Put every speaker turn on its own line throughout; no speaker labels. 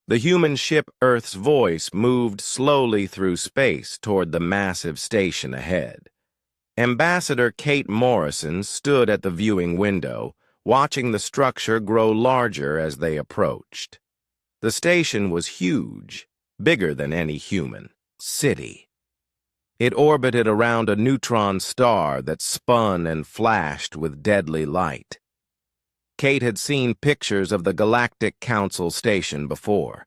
The human ship Earth's voice moved slowly through space toward the massive station ahead. Ambassador Kate Morrison stood at the viewing window, watching the structure grow larger as they approached. The station was huge, bigger than any human city. It orbited around a neutron star that spun and flashed with deadly light. Kate had seen pictures of the Galactic Council station before,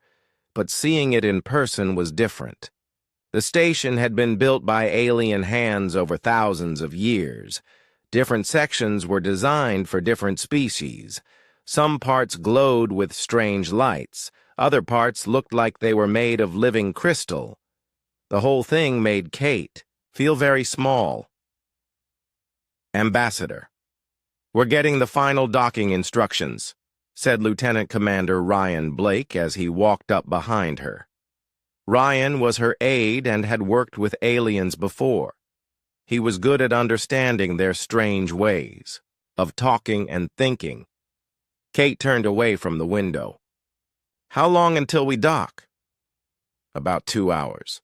but seeing it in person was different. The station had been built by alien hands over thousands of years. Different sections were designed for different species. Some parts glowed with strange lights. Other parts looked like they were made of living crystal. The whole thing made Kate feel very small. Ambassador, "We're getting the final docking instructions," said Lieutenant Commander Ryan Blake as he walked up behind her. Ryan was her aide and had worked with aliens before. He was good at understanding their strange ways, of talking and thinking. Kate turned away from the window. "How long until we dock?" "About 2 hours.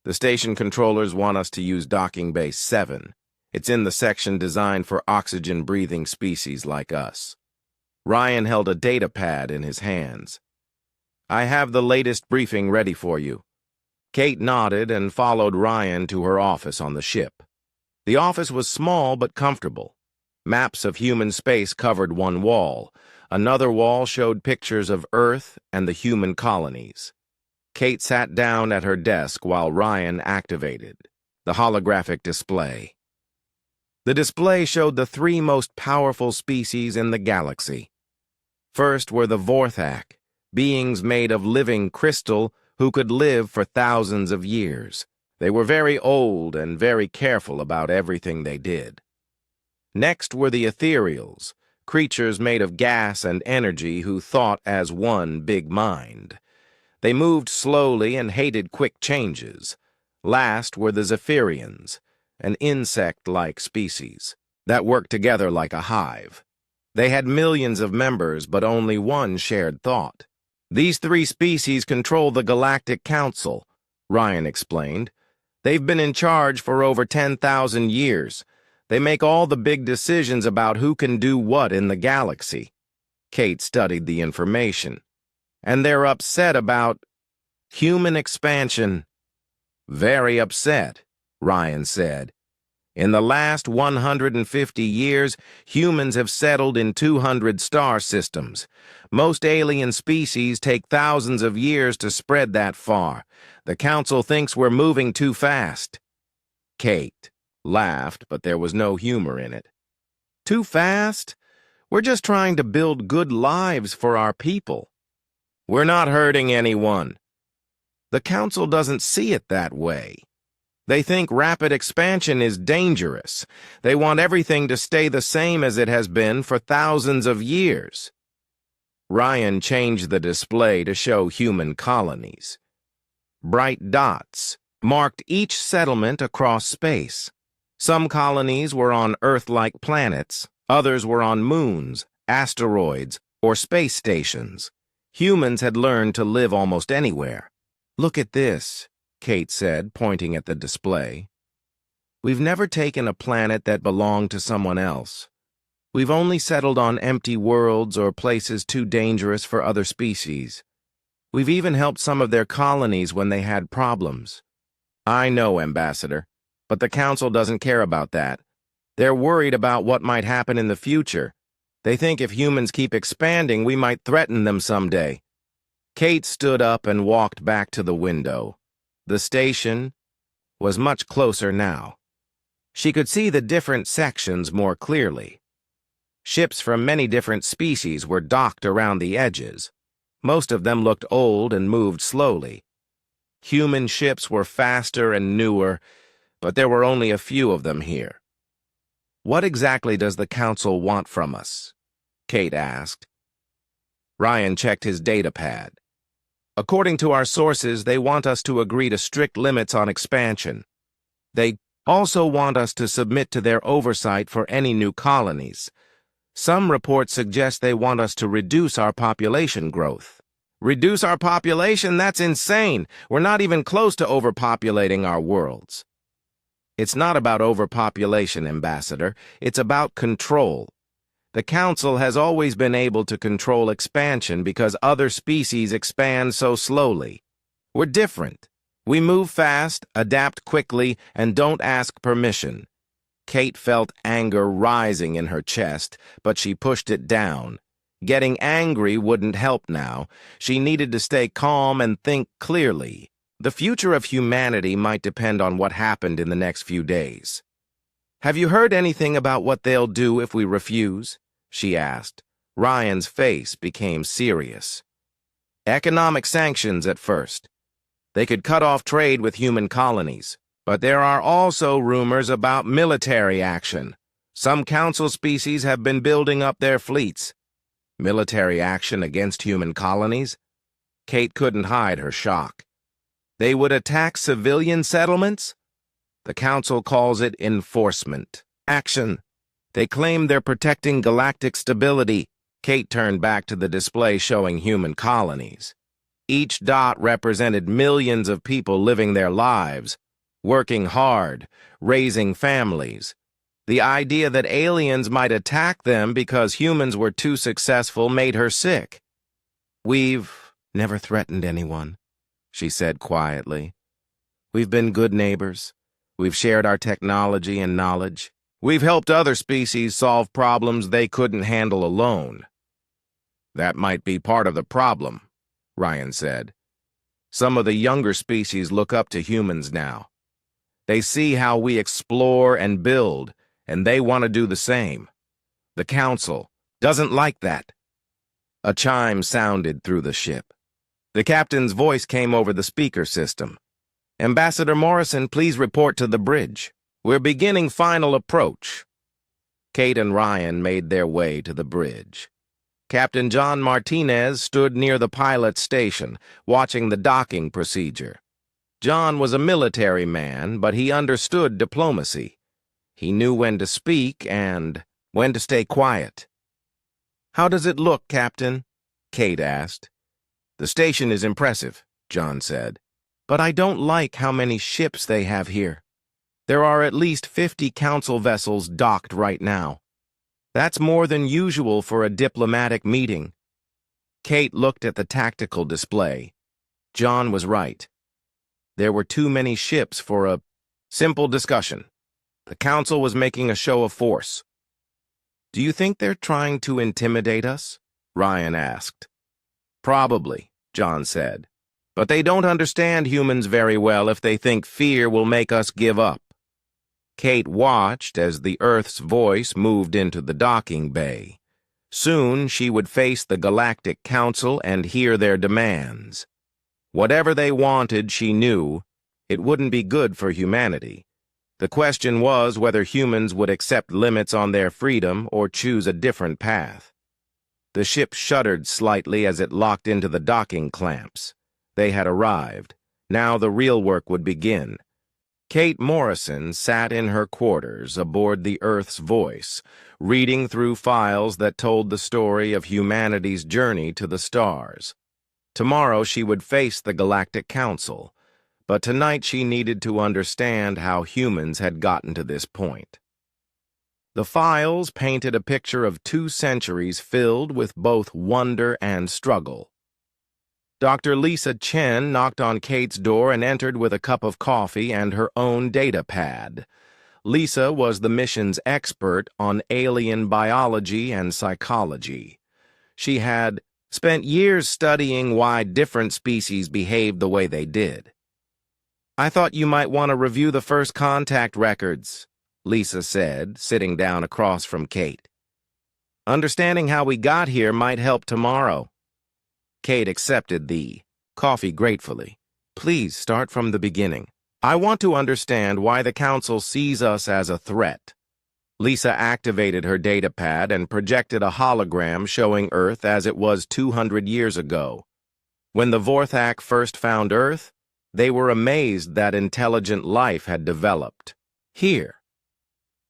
The station controllers want us to use docking bay 7. It's in the section designed for oxygen-breathing species like us." Ryan held a data pad in his hands. "I have the latest briefing ready for you." Kate nodded and followed Ryan to her office on the ship. The office was small but comfortable. Maps of human space covered one wall. Another wall showed pictures of Earth and the human colonies. Kate sat down at her desk while Ryan activated the holographic display. The display showed the 3 most powerful species in the galaxy. First were the Vorthak, beings made of living crystal who could live for thousands of years. They were very old and very careful about everything they did. Next were the Ethereals, creatures made of gas and energy who thought as one big mind. They moved slowly and hated quick changes. Last were the Zephyrians, an insect-like species that worked together like a hive. They had millions of members, but only one shared thought. "These 3 species control the Galactic Council," Ryan explained. "They've been in charge for over 10,000 years. They make all the big decisions about who can do what in the galaxy." Kate studied the information. "And they're upset about human expansion." "Very upset," Ryan said. "In the last 150 years, humans have settled in 200 star systems. Most alien species take thousands of years to spread that far. The Council thinks we're moving too fast." Kate laughed, but there was no humor in it. "Too fast? We're just trying to build good lives for our people. We're not hurting anyone." "The Council doesn't see it that way. They think rapid expansion is dangerous. They want everything to stay the same as it has been for thousands of years." Ryan changed the display to show human colonies. Bright dots marked each settlement across space. Some colonies were on Earth-like planets, others were on moons, asteroids, or space stations. Humans had learned to live almost anywhere. "Look at this," Kate said, pointing at the display. "We've never taken a planet that belonged to someone else. We've only settled on empty worlds or places too dangerous for other species. We've even helped some of their colonies when they had problems." "I know, Ambassador, but the Council doesn't care about that. They're worried about what might happen in the future. They think if humans keep expanding, we might threaten them someday." Kate stood up and walked back to the window. The station was much closer now. She could see the different sections more clearly. Ships from many different species were docked around the edges. Most of them looked old and moved slowly. Human ships were faster and newer, but there were only a few of them here. "What exactly does the Council want from us?" Kate asked. Ryan checked his data pad. "According to our sources, they want us to agree to strict limits on expansion. They also want us to submit to their oversight for any new colonies. Some reports suggest they want us to reduce our population growth. Reduce our population? That's insane. We're not even close to overpopulating our worlds. It's not about overpopulation, Ambassador. It's about control. The Council has always been able to control expansion because other species expand so slowly. We're different. We move fast, adapt quickly, and don't ask permission. Kate felt anger rising in her chest, but she pushed it down. Getting angry wouldn't help now. She needed to stay calm and think clearly. The future of humanity might depend on what happened in the next few days. "Have you heard anything about what they'll do if we refuse?" she asked. Ryan's face became serious. "Economic sanctions at first. They could cut off trade with human colonies. But there are also rumors about military action. Some council species have been building up their fleets." Military action against human colonies? Kate couldn't hide her shock. They would attack civilian settlements? The Council calls it enforcement action. They claim they're protecting galactic stability. Kate turned back to the display showing human colonies. Each dot represented millions of people living their lives, working hard, raising families. The idea that aliens might attack them because humans were too successful made her sick. "We've never threatened anyone," she said quietly. "We've been good neighbors. We've shared our technology and knowledge. We've helped other species solve problems they couldn't handle alone." "That might be part of the problem," Ryan said. "Some of the younger species look up to humans now. They see how we explore and build, and they want to do the same. The Council doesn't like that." A chime sounded through the ship. The captain's voice came over the speaker system. "Ambassador Morrison, please report to the bridge. We're beginning final approach." Kate and Ryan made their way to the bridge. Captain John Martinez stood near the pilot station, watching the docking procedure. John was a military man, but he understood diplomacy. He knew when to speak and when to stay quiet. "How does it look, Captain?" Kate asked. "The station is impressive," John said. "But I don't like how many ships they have here. There are at least 50 council vessels docked right now. That's more than usual for a diplomatic meeting." Kate looked at the tactical display. John was right. There were too many ships for a simple discussion. The Council was making a show of force. "Do you think they're trying to intimidate us?" Ryan asked. "Probably," John said. "But they don't understand humans very well if they think fear will make us give up." Kate watched as the Earth's voice moved into the docking bay. Soon she would face the Galactic Council and hear their demands. Whatever they wanted, she knew, it wouldn't be good for humanity. The question was whether humans would accept limits on their freedom or choose a different path. The ship shuddered slightly as it locked into the docking clamps. They had arrived. Now the real work would begin. Kate Morrison sat in her quarters aboard the Earth's Voice, reading through files that told the story of humanity's journey to the stars. Tomorrow she would face the Galactic Council, but tonight she needed to understand how humans had gotten to this point. The files painted a picture of 2 centuries filled with both wonder and struggle. Dr. Lisa Chen knocked on Kate's door and entered with a cup of coffee and her own data pad. Lisa was the mission's expert on alien biology and psychology. She had spent years studying why different species behaved the way they did. "I thought you might want to review the first contact records," Lisa said, sitting down across from Kate. "Understanding how we got here might help tomorrow." Kate accepted the coffee gratefully. "Please start from the beginning. I want to understand why the Council sees us as a threat." Lisa activated her datapad and projected a hologram showing Earth as it was 200 years ago. When the Vorthak first found Earth, they were amazed that intelligent life had developed here.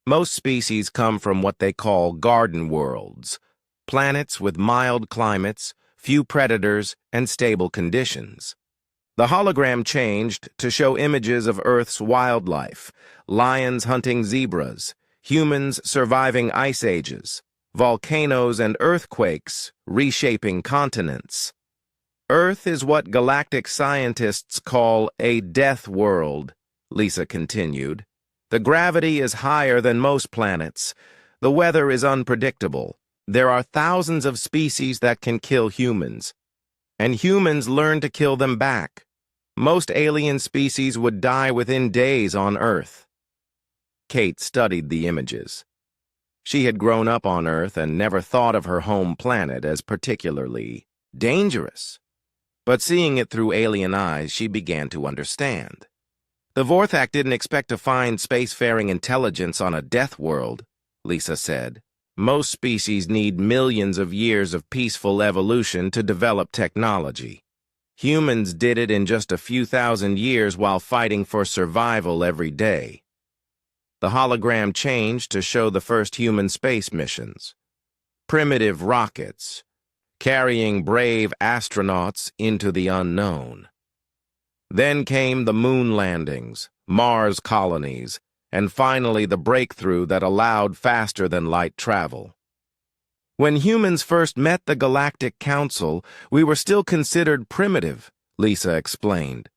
Most species come from what they call garden worlds, planets with mild climates, few predators, and stable conditions. The hologram changed to show images of Earth's wildlife, lions hunting zebras, humans surviving ice ages, volcanoes and earthquakes reshaping continents. Earth is what galactic scientists call a death world, Lisa continued. The gravity is higher than most planets. The weather is unpredictable. There are thousands of species that can kill humans, and humans learn to kill them back. Most alien species would die within days on Earth. Kate studied the images. She had grown up on Earth and never thought of her home planet as particularly dangerous. But seeing it through alien eyes, she began to understand. The Vorthak didn't expect to find spacefaring intelligence on a death world, Lisa said. Most species need millions of years of peaceful evolution to develop technology. Humans did it in just a few thousand years while fighting for survival every day. The hologram changed to show the first human space missions. Primitive rockets, carrying brave astronauts into the unknown. Then came the moon landings, Mars colonies, and finally the breakthrough that allowed faster-than-light travel. When humans first met the Galactic Council, we were still considered primitive, Lisa explained.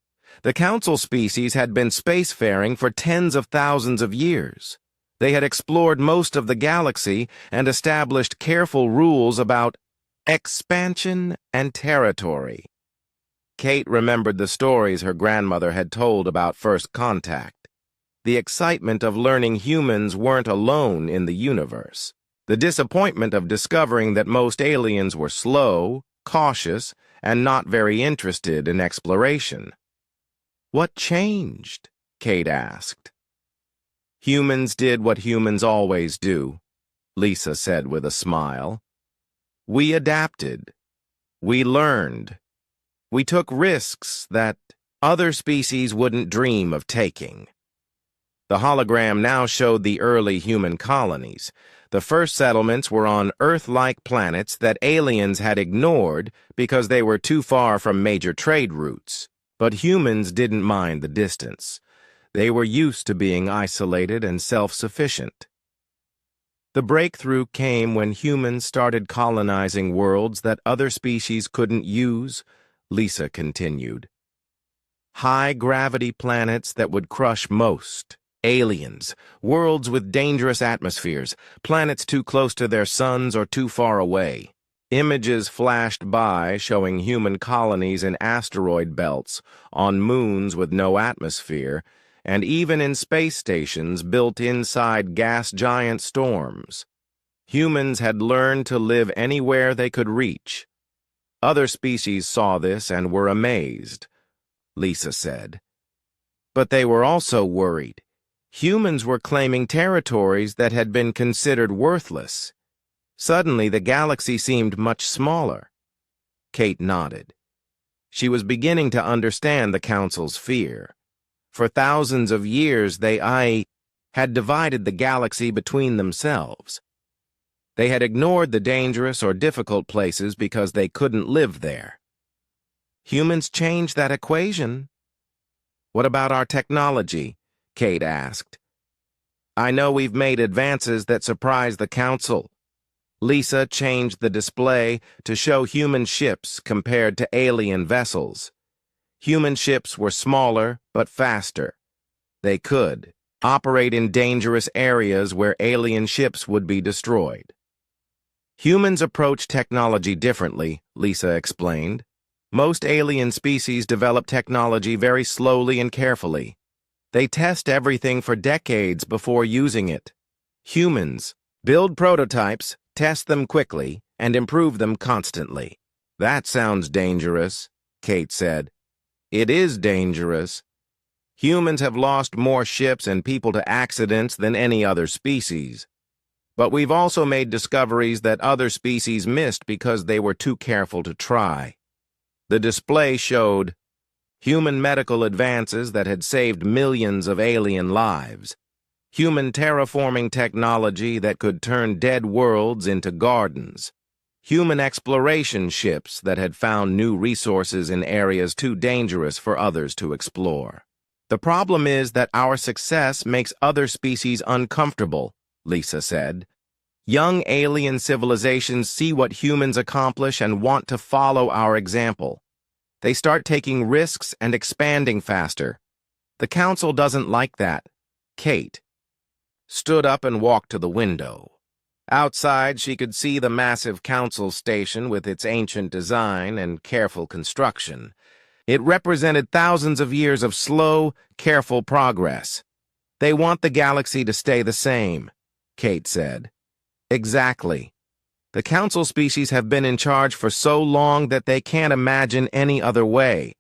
The Council species had been spacefaring for tens of thousands of years. They had explored most of the galaxy and established careful rules about expansion and territory. Kate remembered the stories her grandmother had told about first contact. The excitement of learning humans weren't alone in the universe. The disappointment of discovering that most aliens were slow, cautious, and not very interested in exploration. What changed? Kate asked. Humans did what humans always do, Lisa said with a smile. We adapted. We learned. We took risks that other species wouldn't dream of taking. The hologram now showed the early human colonies. The first settlements were on Earth-like planets that aliens had ignored because they were too far from major trade routes. But humans didn't mind the distance. They were used to being isolated and self-sufficient. The breakthrough came when humans started colonizing worlds that other species couldn't use, Lisa continued. High-gravity planets that would crush most. Aliens, worlds with dangerous atmospheres, planets too close to their suns or too far away. Images flashed by showing human colonies in asteroid belts, on moons with no atmosphere, and even in space stations built inside gas giant storms. Humans had learned to live anywhere they could reach. Other species saw this and were amazed, Lisa said. But they were also worried. Humans were claiming territories that had been considered worthless. Suddenly, the galaxy seemed much smaller. Kate nodded. She was beginning to understand the Council's fear. For thousands of years, they had divided the galaxy between themselves. They had ignored the dangerous or difficult places because they couldn't live there. Humans changed that equation. What about our technology? Kate asked. I know we've made advances that surprise the Council. Lisa changed the display to show human ships compared to alien vessels. Human ships were smaller but faster. They could operate in dangerous areas where alien ships would be destroyed. Humans approach technology differently, Lisa explained. Most alien species develop technology very slowly and carefully. They test everything for decades before using it. Humans build prototypes, test them quickly, and improve them constantly. That sounds dangerous, Kate said. It is dangerous. Humans have lost more ships and people to accidents than any other species. But we've also made discoveries that other species missed because they were too careful to try. The display showed human medical advances that had saved millions of alien lives, human terraforming technology that could turn dead worlds into gardens, human exploration ships that had found new resources in areas too dangerous for others to explore. The problem is that our success makes other species uncomfortable, Lisa said. Young alien civilizations see what humans accomplish and want to follow our example. They start taking risks and expanding faster. The Council doesn't like that. Kate stood up and walked to the window. Outside, she could see the massive Council station with its ancient design and careful construction. It represented thousands of years of slow, careful progress. They want the galaxy to stay the same, Kate said. Exactly. The Council species have been in charge for so long that they can't imagine any other way.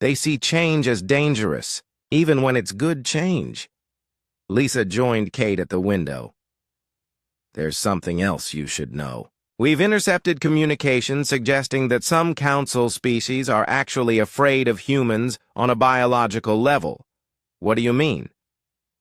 They see change as dangerous, even when it's good change. Lisa joined Kate at the window. There's something else you should know. We've intercepted communication suggesting that some Council species are actually afraid of humans on a biological level. What do you mean?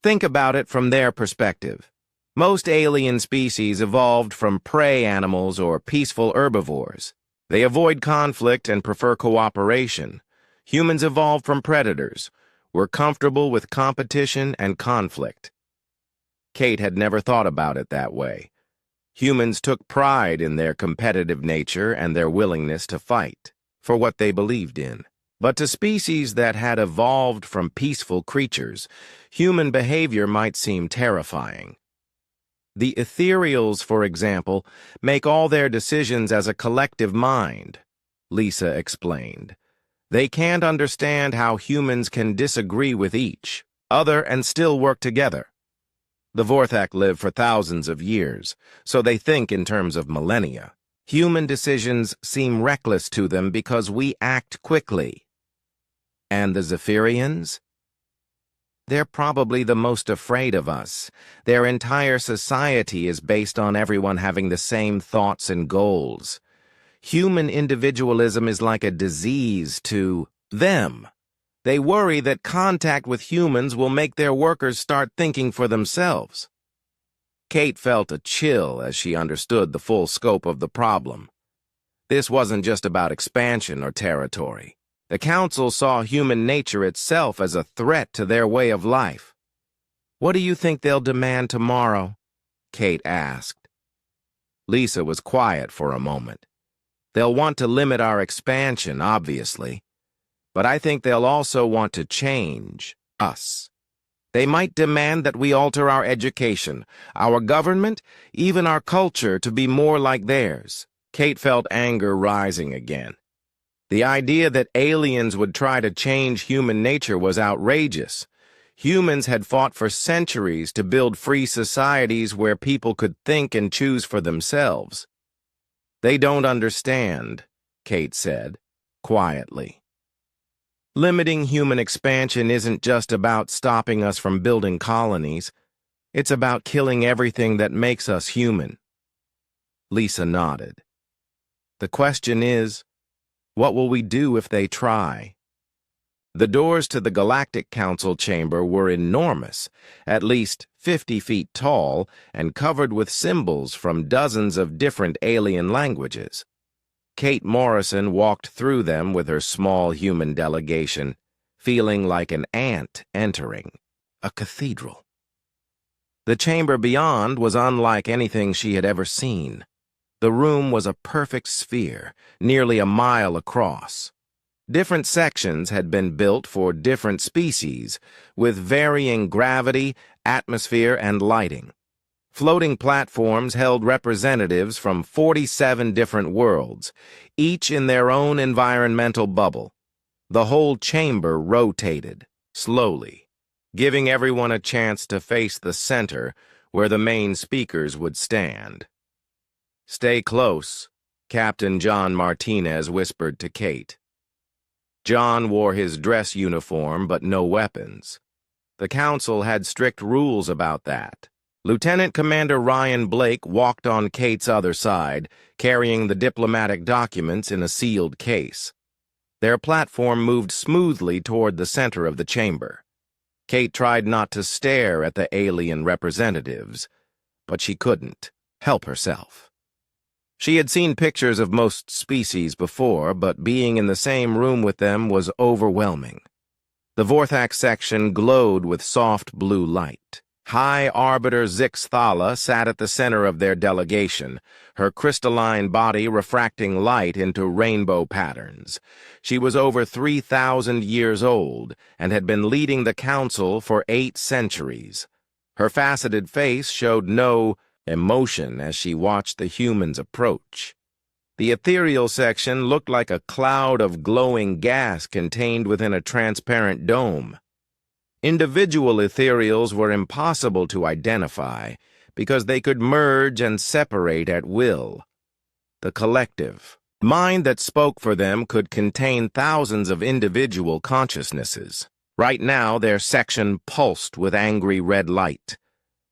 Think about it from their perspective. Most alien species evolved from prey animals or peaceful herbivores. They avoid conflict and prefer cooperation. Humans evolved from predators. We're comfortable with competition and conflict. Kate had never thought about it that way. Humans took pride in their competitive nature and their willingness to fight for what they believed in. But to species that had evolved from peaceful creatures, human behavior might seem terrifying. The ethereals, for example, make all their decisions as a collective mind, Lisa explained. They can't understand how humans can disagree with each other and still work together. The Vorthak live for thousands of years, so they think in terms of millennia. Human decisions seem reckless to them because we act quickly. And the Zephyrians? They're probably the most afraid of us. Their entire society is based on everyone having the same thoughts and goals. Human individualism is like a disease to them. They worry that contact with humans will make their workers start thinking for themselves. Kate felt a chill as she understood the full scope of the problem. This wasn't just about expansion or territory. The Council saw human nature itself as a threat to their way of life. What do you think they'll demand tomorrow? Kate asked. Lisa was quiet for a moment. They'll want to limit our expansion, obviously. But I think they'll also want to change us. They might demand that we alter our education, our government, even our culture to be more like theirs. Kate felt anger rising again. The idea that aliens would try to change human nature was outrageous. Humans had fought for centuries to build free societies where people could think and choose for themselves. They don't understand, Kate said, quietly. Limiting human expansion isn't just about stopping us from building colonies. It's about killing everything that makes us human. Lisa nodded. The question is, what will we do if they try? The doors to the Galactic Council chamber were enormous, at least 50 feet tall, and covered with symbols from dozens of different alien languages. Kate Morrison walked through them with her small human delegation, feeling like an ant entering a cathedral. The chamber beyond was unlike anything she had ever seen. The room was a perfect sphere, nearly a mile across. Different sections had been built for different species, with varying gravity, atmosphere, and lighting. Floating platforms held representatives from 47 different worlds, each in their own environmental bubble. The whole chamber rotated, slowly, giving everyone a chance to face the center where the main speakers would stand. "Stay close," Captain John Martinez whispered to Kate. John wore his dress uniform but no weapons. The Council had strict rules about that. Lieutenant Commander Ryan Blake walked on Kate's other side, carrying the diplomatic documents in a sealed case. Their platform moved smoothly toward the center of the chamber. Kate tried not to stare at the alien representatives, but she couldn't help herself. She had seen pictures of most species before, but being in the same room with them was overwhelming. The Vorthax section glowed with soft blue light. High Arbiter Zixthala sat at the center of their delegation, her crystalline body refracting light into rainbow patterns. She was over 3,000 years old and had been leading the council for 8 centuries. Her faceted face showed no emotion as she watched the humans approach. The ethereal section looked like a cloud of glowing gas contained within a transparent dome. Individual ethereals were impossible to identify because they could merge and separate at will. The collective mind that spoke for them could contain thousands of individual consciousnesses. Right now, their section pulsed with angry red light.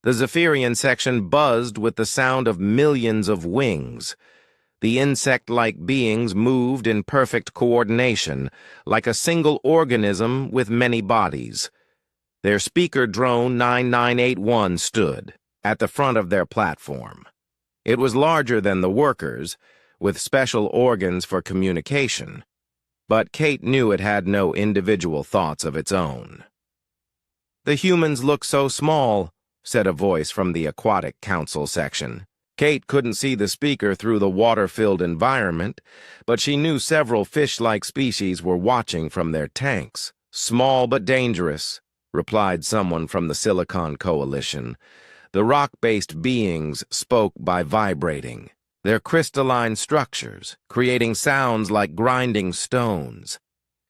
The Zephyrian section buzzed with the sound of millions of wings. The insect-like beings moved in perfect coordination, like a single organism with many bodies. Their speaker drone 9981 stood at the front of their platform. It was larger than the workers, with special organs for communication, but Kate knew it had no individual thoughts of its own. "The humans look so small," said a voice from the Aquatic Council section. Kate couldn't see the speaker through the water-filled environment, but she knew several fish-like species were watching from their tanks. "Small but dangerous," replied someone from the Silicon Coalition. The rock-based beings spoke by vibrating, their crystalline structures creating sounds like grinding stones.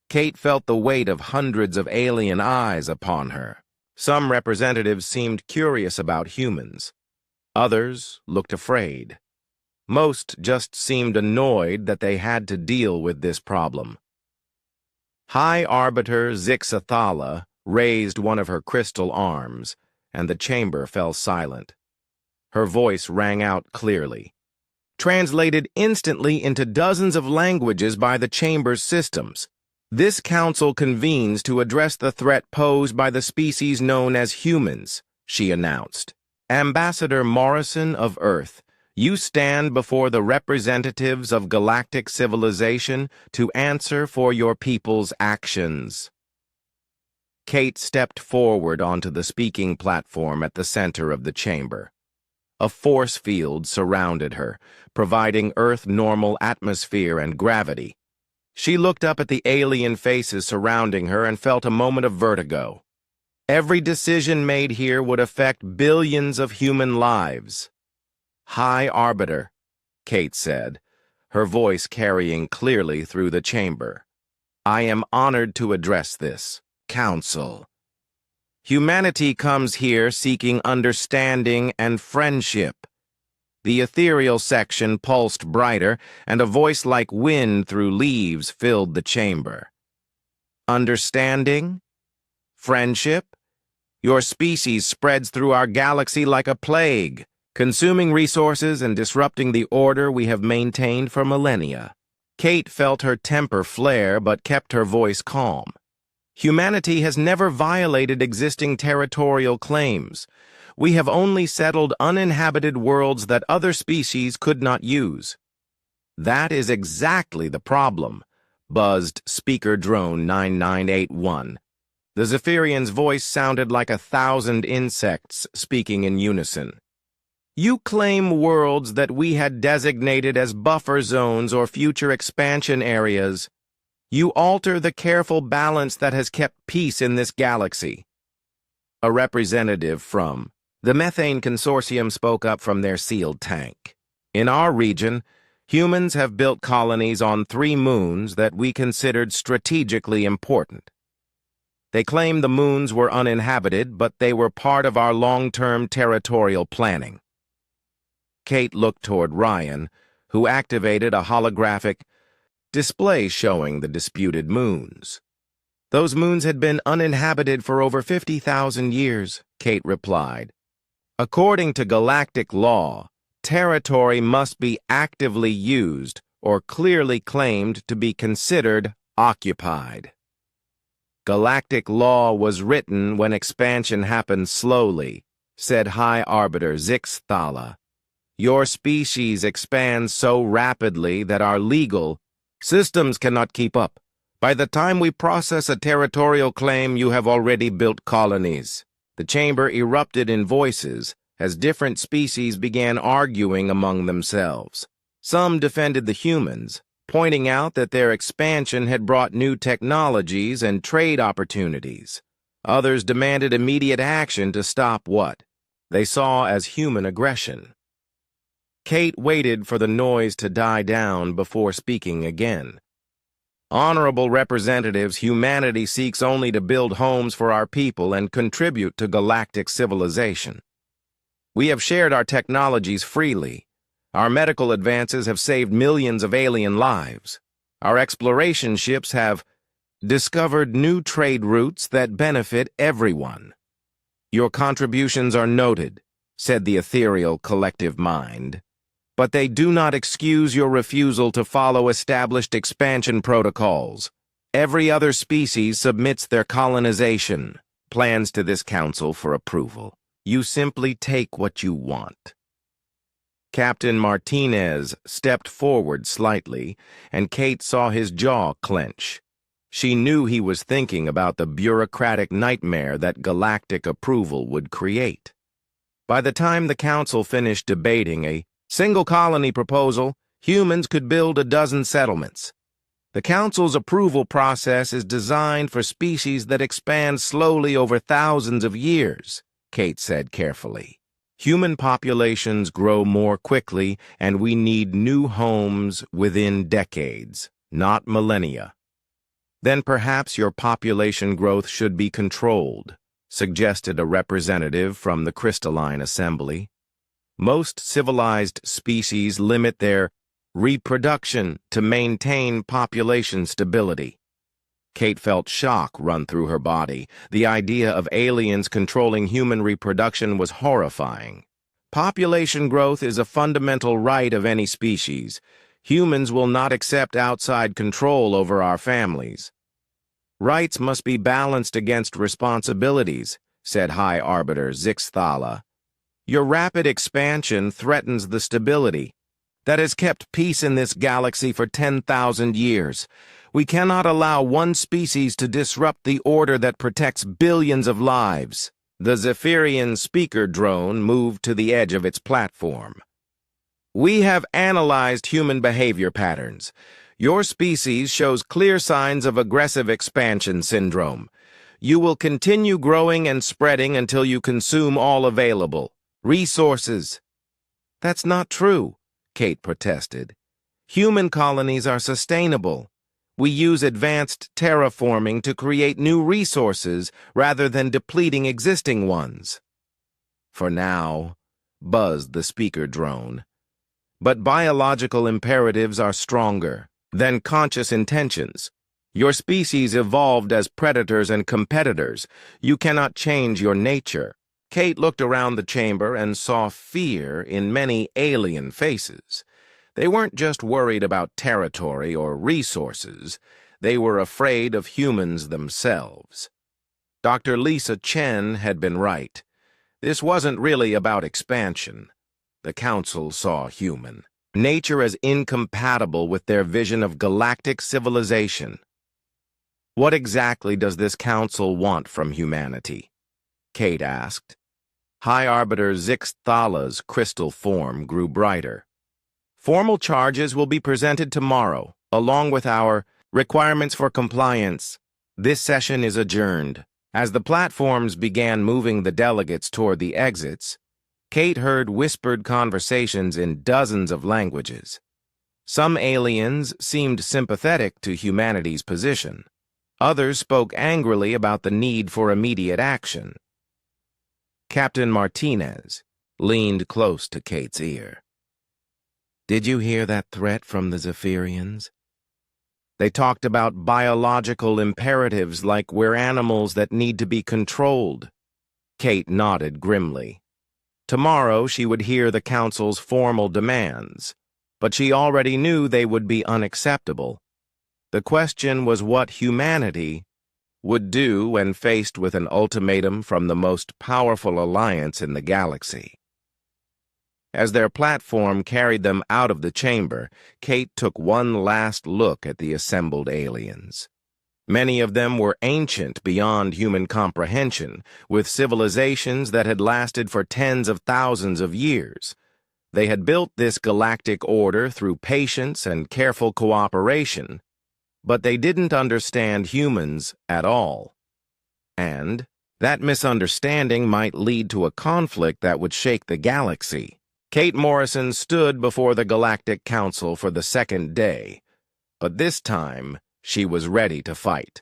Kate felt the weight of hundreds of alien eyes upon her. Some representatives seemed curious about humans. Others looked afraid. Most just seemed annoyed that they had to deal with this problem. High Arbiter Zixthala raised one of her crystal arms, and the chamber fell silent. Her voice rang out clearly, translated instantly into dozens of languages by the chamber's systems. "This council convenes to address the threat posed by the species known as humans," she announced. "Ambassador Morrison of Earth, you stand before the representatives of galactic civilization to answer for your people's actions." Kate stepped forward onto the speaking platform at the center of the chamber. A force field surrounded her, providing Earth-normal atmosphere and gravity. She looked up at the alien faces surrounding her and felt a moment of vertigo. Every decision made here would affect billions of human lives. "High Arbiter," Kate said, her voice carrying clearly through the chamber. "I am honored to address this council. Humanity comes here seeking understanding and friendship." The ethereal section pulsed brighter, and a voice like wind through leaves filled the chamber. "Understanding? Friendship? Your species spreads through our galaxy like a plague, consuming resources and disrupting the order we have maintained for millennia." Kate felt her temper flare but kept her voice calm. "Humanity has never violated existing territorial claims. We have only settled uninhabited worlds that other species could not use." "That is exactly the problem," buzzed Speaker Drone 9981. The Zephyrian's voice sounded like 1,000 insects speaking in unison. "You claim worlds that we had designated as buffer zones or future expansion areas. You alter the careful balance that has kept peace in this galaxy." A representative from the Methane Consortium spoke up from their sealed tank. "In our region, humans have built colonies on 3 moons that we considered strategically important. They claim the moons were uninhabited, but they were part of our long-term territorial planning." Kate looked toward Ryan, who activated a holographic display showing the disputed moons. "Those moons had been uninhabited for over 50,000 years, Kate replied. "According to galactic law, territory must be actively used or clearly claimed to be considered occupied. Galactic law was written when expansion happened slowly," said High Arbiter Zixthala. Your species expands so rapidly that our legal systems cannot keep up. By the time we process a territorial claim, you have already built colonies." The chamber erupted in voices as different species began arguing among themselves. Some defended the humans, pointing out that their expansion had brought new technologies and trade opportunities. Others demanded immediate action to stop what they saw as human aggression. Kate waited for the noise to die down before speaking again. "Honorable representatives, humanity seeks only to build homes for our people and contribute to galactic civilization. We have shared our technologies freely. Our medical advances have saved millions of alien lives. Our exploration ships have discovered new trade routes that benefit everyone. Your contributions are noted," said the ethereal collective mind, "but they do not excuse your refusal to follow established expansion protocols. Every other species submits their colonization plans to this council for approval. You simply take what you want." Captain Martinez stepped forward slightly, and Kate saw his jaw clench. She knew he was thinking about the bureaucratic nightmare that galactic approval would create. By the time the council finished debating a single colony proposal, humans could build a dozen settlements. The council's approval process is designed for species that expand slowly over thousands of years, Kate said carefully. Human populations grow more quickly, and we need new homes within decades, not millennia. "Then perhaps your population growth should be controlled," suggested a representative from the Crystalline Assembly. "Most civilized species limit their reproduction to maintain population stability." Kate felt shock run through her body. The idea of aliens controlling human reproduction was horrifying. "Population growth is a fundamental right of any species. Humans will not accept outside control over our families." "Rights must be balanced against responsibilities," said High Arbiter Zixthala. "Your rapid expansion threatens the stability that has kept peace in this galaxy for 10,000 years. We cannot allow one species to disrupt the order that protects billions of lives." The Zephyrian speaker drone moved to the edge of its platform. "We have analyzed human behavior patterns. Your species shows clear signs of aggressive expansion syndrome. You will continue growing and spreading until you consume all available resources." "That's not true," Kate protested. "Human colonies are sustainable. We use advanced terraforming to create new resources rather than depleting existing ones." "For now," buzzed the speaker drone. "But biological imperatives are stronger than conscious intentions. Your species evolved as predators and competitors. You cannot change your nature." Kate looked around the chamber and saw fear in many alien faces. They weren't just worried about territory or resources. They were afraid of humans themselves. Dr. Lisa Chen had been right. This wasn't really about expansion. The council saw human nature as incompatible with their vision of galactic civilization. "What exactly does this council want from humanity?" Kate asked. High Arbiter Zixthala's crystal form grew brighter. "Formal charges will be presented tomorrow, along with our requirements for compliance. This session is adjourned." As the platforms began moving the delegates toward the exits, Kate heard whispered conversations in dozens of languages. Some aliens seemed sympathetic to humanity's position. Others spoke angrily about the need for immediate action. Captain Martinez leaned close to Kate's ear. "Did you hear that threat from the Zephyrians? They talked about biological imperatives like we're animals that need to be controlled." Kate nodded grimly. Tomorrow she would hear the council's formal demands, but she already knew they would be unacceptable. The question was what humanity would do when faced with an ultimatum from the most powerful alliance in the galaxy. As their platform carried them out of the chamber, Kate took one last look at the assembled aliens. Many of them were ancient beyond human comprehension, with civilizations that had lasted for tens of thousands of years. They had built this galactic order through patience and careful cooperation, but they didn't understand humans at all. And that misunderstanding might lead to a conflict that would shake the galaxy. Kate Morrison stood before the Galactic Council for the second day, but this time she was ready to fight.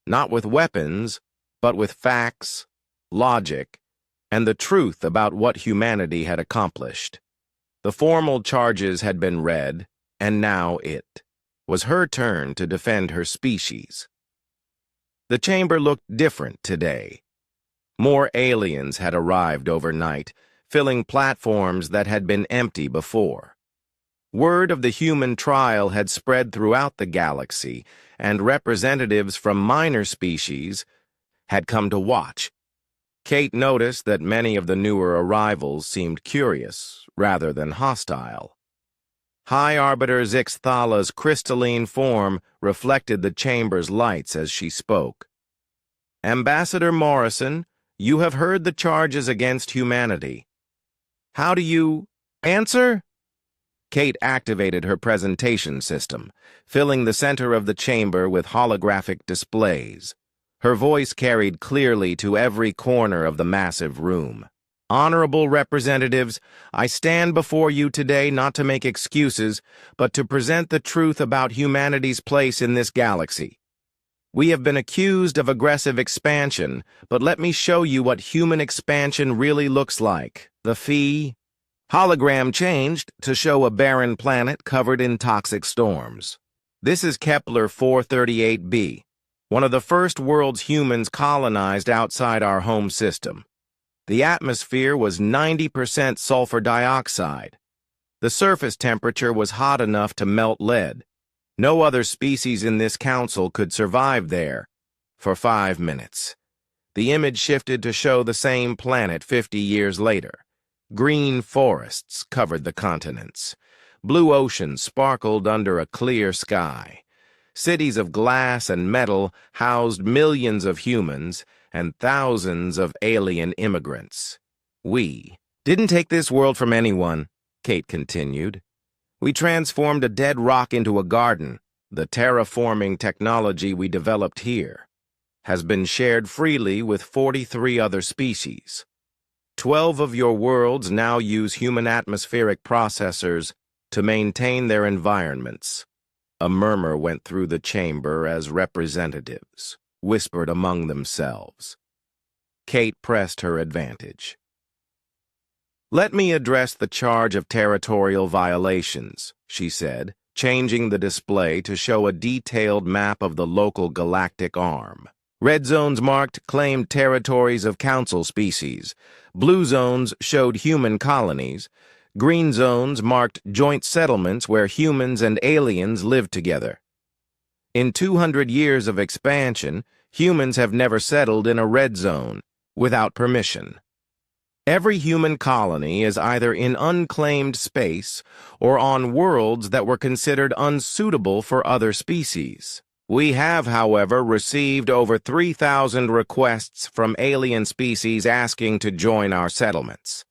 Not with weapons, but with facts, logic, and the truth about what humanity had accomplished. The formal charges had been read, and now it was her turn to defend her species. The chamber looked different today. More aliens had arrived overnight, filling platforms that had been empty before. Word of the human trial had spread throughout the galaxy, and representatives from minor species had come to watch. Kate noticed that many of the newer arrivals seemed curious rather than hostile. High Arbiter Zixthala's crystalline form reflected the chamber's lights as she spoke. "Ambassador Morrison, you have heard the charges against humanity. How do you answer?" Kate activated her presentation system, filling the center of the chamber with holographic displays. Her voice carried clearly to every corner of the massive room. "Honorable representatives, I stand before you today not to make excuses, but to present the truth about humanity's place in this galaxy. We have been accused of aggressive expansion, but let me show you what human expansion really looks like. The hologram changed to show a barren planet covered in toxic storms. This is Kepler 438b, one of the first worlds humans colonized outside our home system. The atmosphere was 90% sulfur dioxide. The surface temperature was hot enough to melt lead. No other species in this council could survive there for 5 minutes. The image shifted to show the same planet 50 years later. Green forests covered the continents. Blue oceans sparkled under a clear sky. Cities of glass and metal housed millions of humans and thousands of alien immigrants. "We didn't take this world from anyone," Kate continued. "We transformed a dead rock into a garden. The terraforming technology we developed here has been shared freely with 43 other species. 12 of your worlds now use human atmospheric processors to maintain their environments." A murmur went through the chamber as representatives whispered among themselves. Kate pressed her advantage. "Let me address the charge of territorial violations," she said, changing the display to show a detailed map of the local galactic arm. Red zones marked claimed territories of council species. Blue zones showed human colonies. Green zones marked joint settlements where humans and aliens lived together. In 200 years of expansion, humans have never settled in a red zone without permission. Every human colony is either in unclaimed space or on worlds that were considered unsuitable for other species. We have, however, received over 3,000 requests from alien species asking to join our settlements.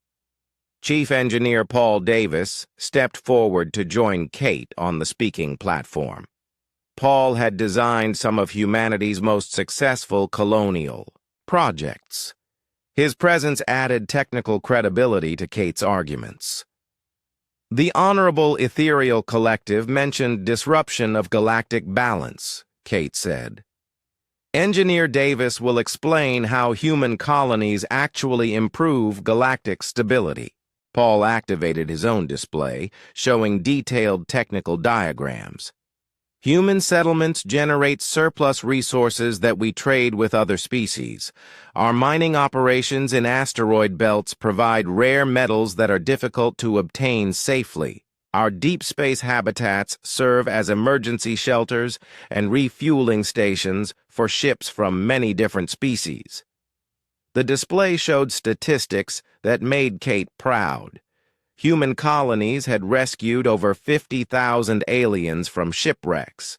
Chief Engineer Paul Davis stepped forward to join Kate on the speaking platform. Paul had designed some of humanity's most successful colonial projects. His presence added technical credibility to Kate's arguments. "The Honorable Ethereal Collective mentioned disruption of galactic balance," Kate said. "Engineer Davis will explain how human colonies actually improve galactic stability." Paul activated his own display, showing detailed technical diagrams. "Human settlements generate surplus resources that we trade with other species. Our mining operations in asteroid belts provide rare metals that are difficult to obtain safely. Our deep space habitats serve as emergency shelters and refueling stations for ships from many different species." The display showed statistics that made Kate proud. Human colonies had rescued over 50,000 aliens from shipwrecks,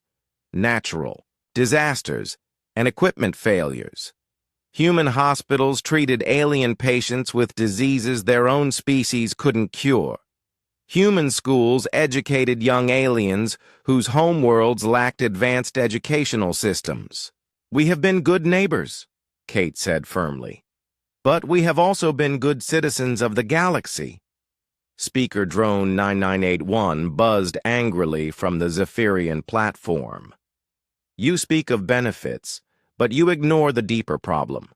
natural disasters, and equipment failures. Human hospitals treated alien patients with diseases their own species couldn't cure. Human schools educated young aliens whose homeworlds lacked advanced educational systems. "We have been good neighbors," Kate said firmly. "But we have also been good citizens of the galaxy." Speaker Drone 9981 buzzed angrily from the Zephyrian platform. "You speak of benefits, but you ignore the deeper problem.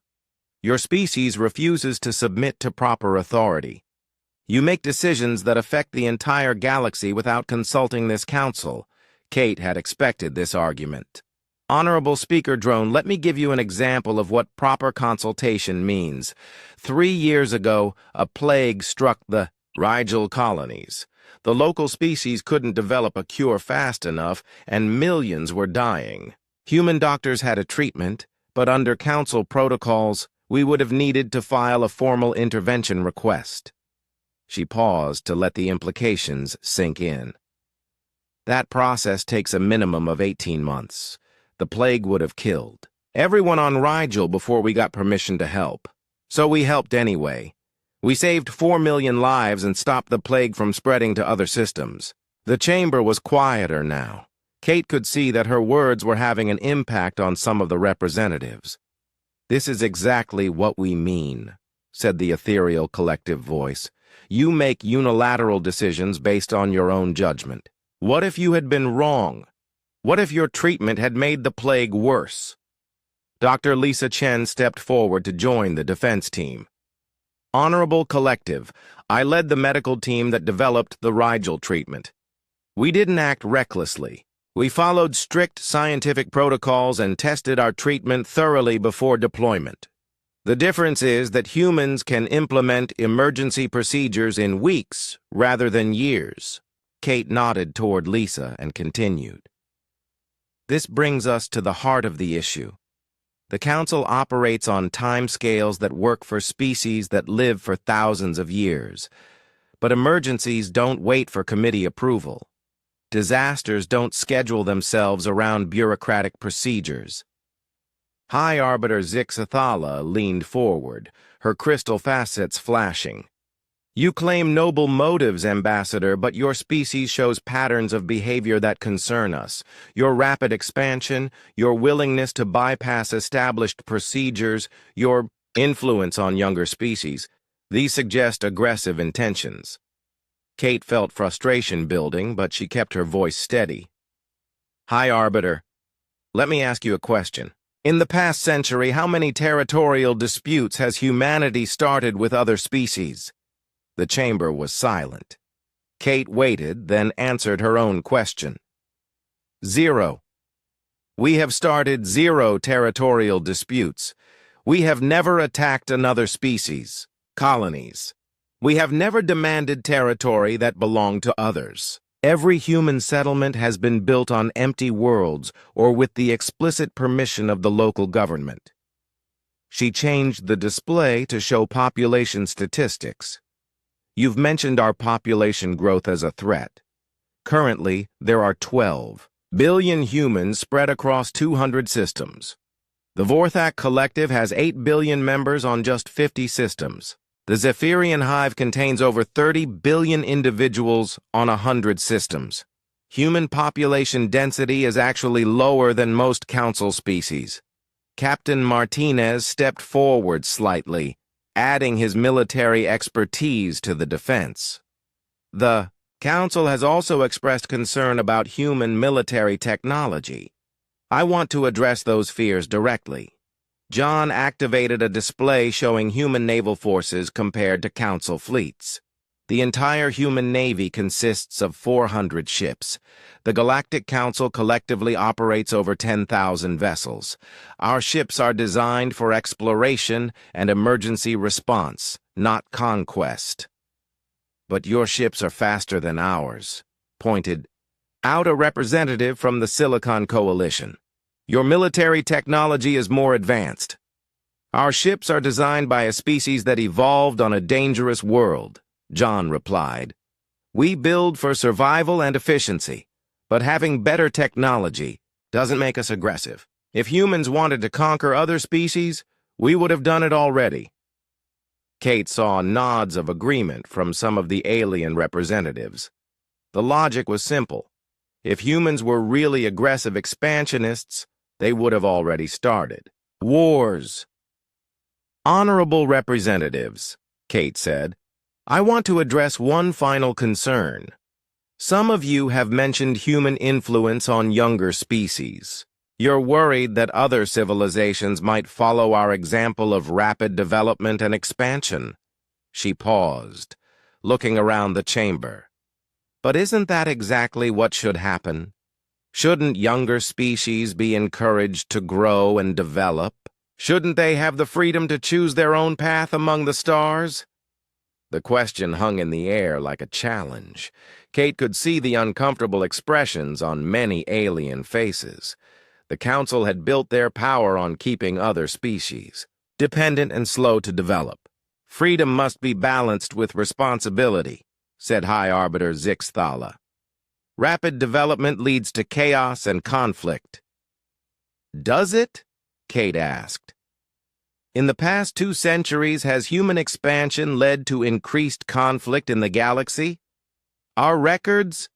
Your species refuses to submit to proper authority. You make decisions that affect the entire galaxy without consulting this council." Kate had expected this argument. "Honorable Speaker Drone, let me give you an example of what proper consultation means. 3 years ago, a plague struck the Rigel colonies. The local species couldn't develop a cure fast enough, and millions were dying. Human doctors had a treatment, but under council protocols, we would have needed to file a formal intervention request." She paused to let the implications sink in. "That process takes a minimum of 18 months. The plague would have killed everyone on Rigel before we got permission to help. So we helped anyway. We saved 4 million lives and stopped the plague from spreading to other systems." The chamber was quieter now. Kate could see that her words were having an impact on some of the representatives. "This is exactly what we mean," said the ethereal collective voice. "You make unilateral decisions based on your own judgment. What if you had been wrong? What if your treatment had made the plague worse?" Dr. Lisa Chen stepped forward to join the defense team. "Honorable Collective, I led the medical team that developed the Rigel treatment. We didn't act recklessly. We followed strict scientific protocols and tested our treatment thoroughly before deployment. The difference is that humans can implement emergency procedures in weeks rather than years." Kate nodded toward Lisa and continued. "This brings us to the heart of the issue. The Council operates on timescales that work for species that live for thousands of years. But emergencies don't wait for committee approval. Disasters don't schedule themselves around bureaucratic procedures." High Arbiter Zixathala leaned forward, her crystal facets flashing. "You claim noble motives, Ambassador, but your species shows patterns of behavior that concern us. Your rapid expansion, your willingness to bypass established procedures, your influence on younger species, these suggest aggressive intentions." Kate felt frustration building, but she kept her voice steady. "High Arbiter, let me ask you a question. In the past century, how many territorial disputes has humanity started with other species?" The chamber was silent. Kate waited, then answered her own question. "0. We have started 0 territorial disputes. We have never attacked another species, colonies. We have never demanded territory that belonged to others. Every human settlement has been built on empty worlds or with the explicit permission of the local government." She changed the display to show population statistics. "You've mentioned our population growth as a threat. Currently, there are 12 billion humans spread across 200 systems. The Vorthak Collective has 8 billion members on just 50 systems. The Zephyrian Hive contains over 30 billion individuals on 100 systems. Human population density is actually lower than most council species." Captain Martinez stepped forward slightly, adding his military expertise to the defense. "The Council has also expressed concern about human military technology. I want to address those fears directly." John activated a display showing human naval forces compared to Council fleets. The entire human navy consists of 400 ships. The Galactic Council collectively operates over 10,000 vessels. Our ships are designed for exploration and emergency response, not conquest. "But your ships are faster than ours," pointed out a representative from the Silicon Coalition. "Your military technology is more advanced. Our ships are designed by a species that evolved on a dangerous world," John replied. We build for survival and efficiency, but having better technology doesn't make us aggressive. If humans wanted to conquer other species, we would have done it already. Kate saw nods of agreement from some of the alien representatives. The logic was simple. If humans were really aggressive expansionists, they would have already started. Wars. Honorable representatives, Kate said, I want to address one final concern. Some of you have mentioned human influence on younger species. You're worried that other civilizations might follow our example of rapid development and expansion. She paused, looking around the chamber. But isn't that exactly what should happen? Shouldn't younger species be encouraged to grow and develop? Shouldn't they have the freedom to choose their own path among the stars? The question hung in the air like a challenge. Kate could see the uncomfortable expressions on many alien faces. The Council had built their power on keeping other species dependent and slow to develop. Freedom must be balanced with responsibility, said High Arbiter Zixthala. Rapid development leads to chaos and conflict. Does it? Kate asked. In the past 2 centuries, has human expansion led to increased conflict in the galaxy? Our records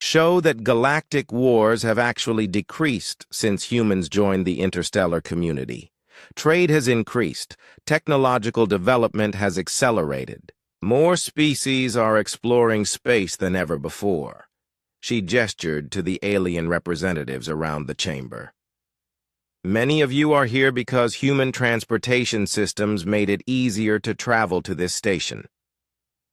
show that galactic wars have actually decreased since humans joined the interstellar community. Trade has increased. Technological development has accelerated. More species are exploring space than ever before. She gestured to the alien representatives around the chamber. Many of you are here because human transportation systems made it easier to travel to this station.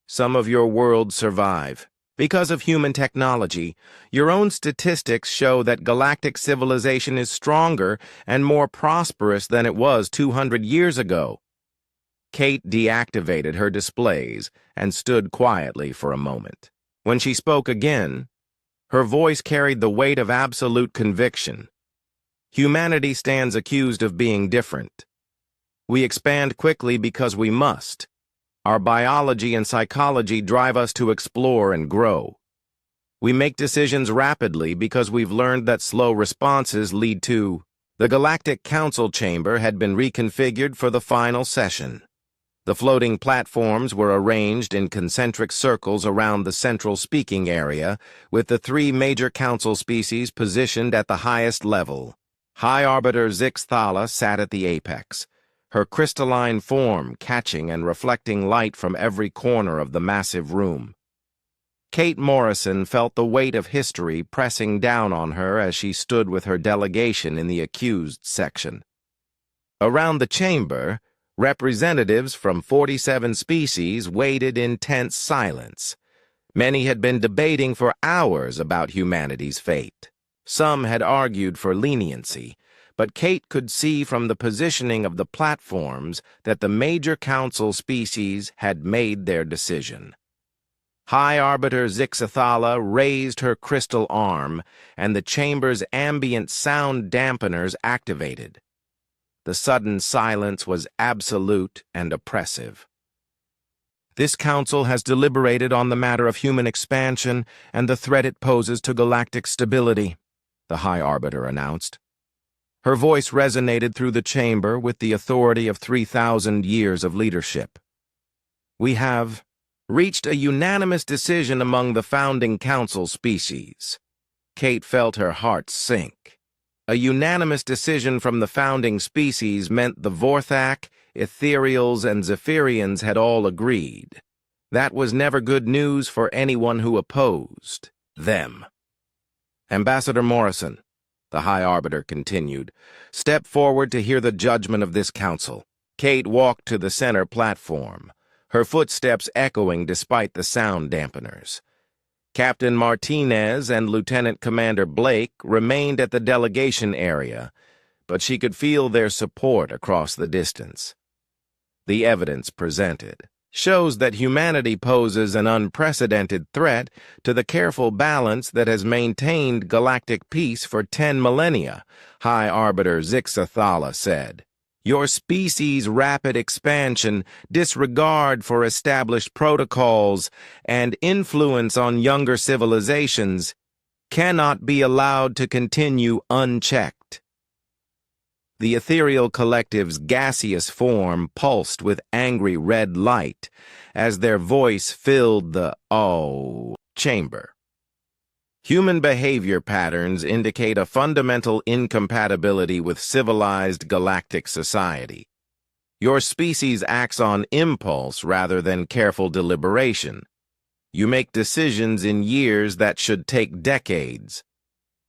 Some of your worlds survive. Because of human technology, your own statistics show that galactic civilization is stronger and more prosperous than it was 200 years ago. Kate deactivated her displays and stood quietly for a moment. When she spoke again, her voice carried the weight of absolute conviction. Humanity stands accused of being different. We expand quickly because we must. Our biology and psychology drive us to explore and grow. We make decisions rapidly because we've learned that slow responses lead to... The Galactic Council chamber had been reconfigured for the final session. The floating platforms were arranged in concentric circles around the central speaking area, with the 3 major council species positioned at the highest level. High Arbiter Zixthala sat at the apex, her crystalline form catching and reflecting light from every corner of the massive room. Kate Morrison felt the weight of history pressing down on her as she stood with her delegation in the accused section. Around the chamber, representatives from 47 species waited in tense silence. Many had been debating for hours about humanity's fate. Some had argued for leniency, but Kate could see from the positioning of the platforms that the major council species had made their decision. High Arbiter Zixthala raised her crystal arm, and the chamber's ambient sound dampeners activated. The sudden silence was absolute and oppressive. This council has deliberated on the matter of human expansion and the threat it poses to galactic stability, the High Arbiter announced. Her voice resonated through the chamber with the authority of 3,000 years of leadership. We have reached a unanimous decision among the founding council species. Kate felt her heart sink. A unanimous decision from the founding species meant the Vorthak, Ethereals, and Zephyrians had all agreed. That was never good news for anyone who opposed them. Ambassador Morrison, the High Arbiter continued, step forward to hear the judgment of this council. Kate walked to the center platform, her footsteps echoing despite the sound dampeners. Captain Martinez and Lieutenant Commander Blake remained at the delegation area, but she could feel their support across the distance. The evidence presented shows that humanity poses an unprecedented threat to the careful balance that has maintained galactic peace for 10 millennia, High Arbiter Zixthala said. Your species' rapid expansion, disregard for established protocols, and influence on younger civilizations cannot be allowed to continue unchecked. The ethereal collective's gaseous form pulsed with angry red light as their voice filled the chamber. Human behavior patterns indicate a fundamental incompatibility with civilized galactic society. Your species acts on impulse rather than careful deliberation. You make decisions in years that should take decades.